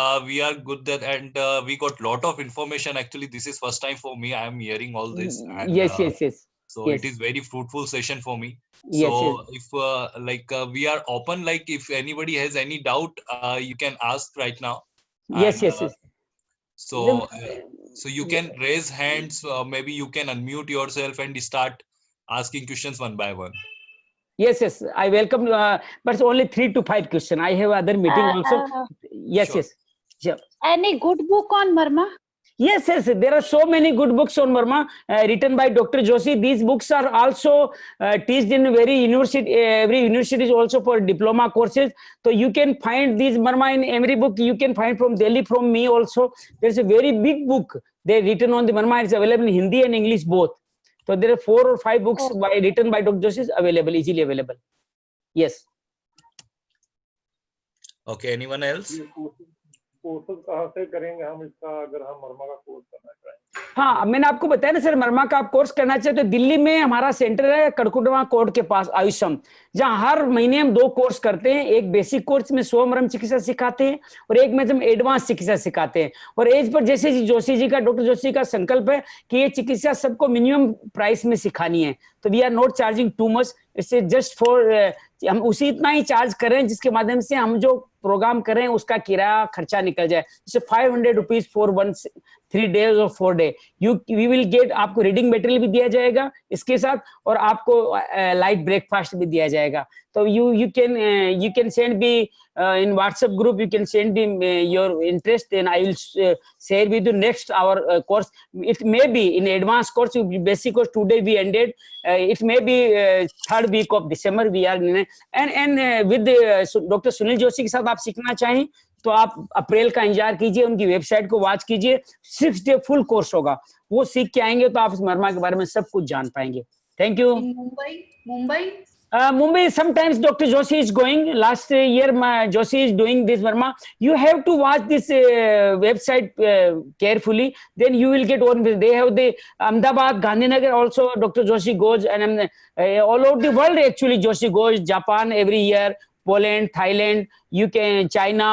are good that, and we got lot of information. Actually, this is first time for me. I am hearing all this. And, yes. So yes. it is very fruitful session for me. Yes, So if we are open, like if anybody has any doubt, you can ask right now. Yes, And, yes. So so you can raise hands. Maybe you can unmute yourself and start asking questions one by one. Yes. I welcome, but it's only 3 to 5 questions. I have other meeting also. Yes, Sure. Sure. Any good book on marma? Yes. There are so many good books on marma written by Dr. Joshi. These books are also taught in every university is also for diploma courses. So you can find these marma in every book. You can find from Delhi, from me also. There's a very big book they written on the marma. It's available in Hindi and English both. So there are 4 or 5 books written by Dr. Joshi available, easily available. Yes. Okay, anyone else? Courses कहाँ से करेंगे हम इसका, अगर हम मरमा का course करना चाहें? हाँ, मैंने आपको बताया ना सर, मरमा का आप कोर्स करना चाहे तो दिल्ली में हमारा सेंटर है कड़कुटवा कोर्ट के पास, आयुषम, जहाँ हर महीने हम 2 कोर्स करते हैं। एक बेसिक कोर्स में स्वमरम चिकित्सा सिखाते हैं और एक में हम एडवांस चिकित्सा सिखाते हैं। और एज पर जैसे जोशी जी का, डॉक्टर जोशी का संकल्प है कि ये चिकित्सा सबको मिनिमम प्राइस में सिखानी है, तो we are not charging too much, इससे जस्ट फॉर हम उसी इतना ही चार्ज कर रहे हैं जिसके माध्यम से हम जो प्रोग्राम कर रहे हैं उसका किराया खर्चा निकल जाए। जैसे 500 रुपीज फॉर 3 days और 4 day वी विल गेट, आपको रीडिंग मटेरियल भी दिया जाएगा इसके साथ और आपको लाइट ब्रेकफास्ट भी दिया जाएगा। तो you can send me in WhatsApp group, you can send me your interest and I will share with you next our course. It may be in advanced course, basic course today we ended, it may be 3rd week of December we are in, and with Dr. Sunil Joshi के साथ आप सीखना चाहें तो आप अप्रैल का इंतजार कीजिए, उनकी वेबसाइट को वॉच कीजिए, 6 day फुल कोर्स होगा, वो सीख के आएंगे तो आप इस मरमा के बारे में सब कुछ जान पाएंगे। Thank you. Mumbai, sometimes Dr. Joshi is going. Last year, Joshi is doing this Burma. You have to watch this website carefully. Then you will get on. They have the Ahmedabad, Gandhinagar also. Dr. Joshi goes, and all over the world actually Joshi goes. Japan every year, Poland, Thailand, UK, China,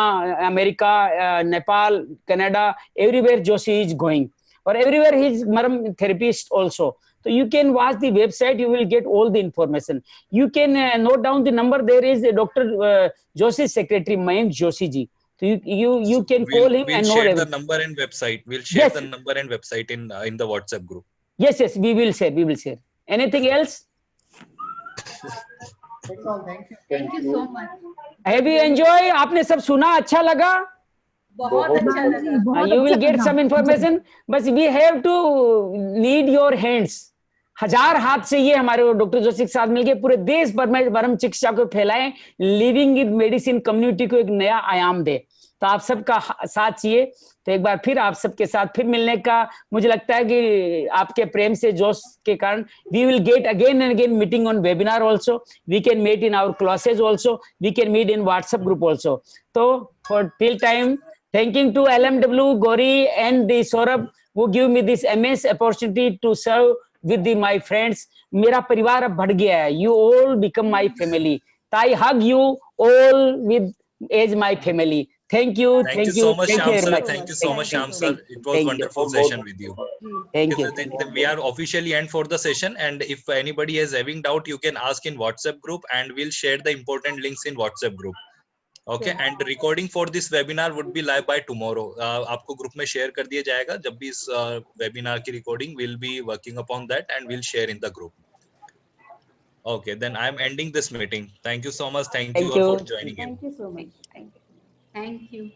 America, Nepal, Canada. Everywhere Joshi is going, or everywhere he is Maram therapist also. So you can watch the website, you will get all the information. You can note down the number. There is Dr. Joshi's secretary, Mayank Joshi ji. So you can call him and know share everything. the number and website. We'll share the number and website in the WhatsApp group. Yes, we will share. Anything else? Thank you so much. Have you enjoyed? आपने सब सुना, अच्छा लगा? बहुत अच्छा लगा। You will get some information, but we have to need your hands. 1000 हाथ से ये हमारे डॉक्टर जोशी के साथ मिलके पूरे देश भर में मरम चिकित्सा को फैलाएं, लिविंग विद मेडिसिन कम्युनिटी को एक नया आयाम दे। तो आप सबका साथ चाहिए। तो एक बार फिर आप सबके साथ फिर मिलने का मुझे लगता है कि आपके प्रेम से, जोश के कारण we will get again and again meeting on webinar also. We can meet in our classes also. We can meet in WhatsApp group also. So for till time, thanking to LMW, Gauri and the Saurabh who give me this immense opportunity to serve with my friends. मेरा परिवार अब बढ़ गया है. You all become my family. So I hug you all with as my family. Thank you. Thank you so much, Thank Shyam you sir. very much. Thank you so much, Shyam sir. It was Thank you. wonderful session with you. Thank you. We are officially end for the session, and if anybody is having doubt, you can ask in WhatsApp group, and we'll share the important links in WhatsApp group. Okay, and the recording for this webinar would be live by tomorrow. आपको group में share कर दिया जाएगा जब भी इस webinar की recording. We'll be working upon that and we'll share in the group. Okay, then I'm ending this meeting. Thank you so much. Thank you all for joining in. Thank you so much. Thank you.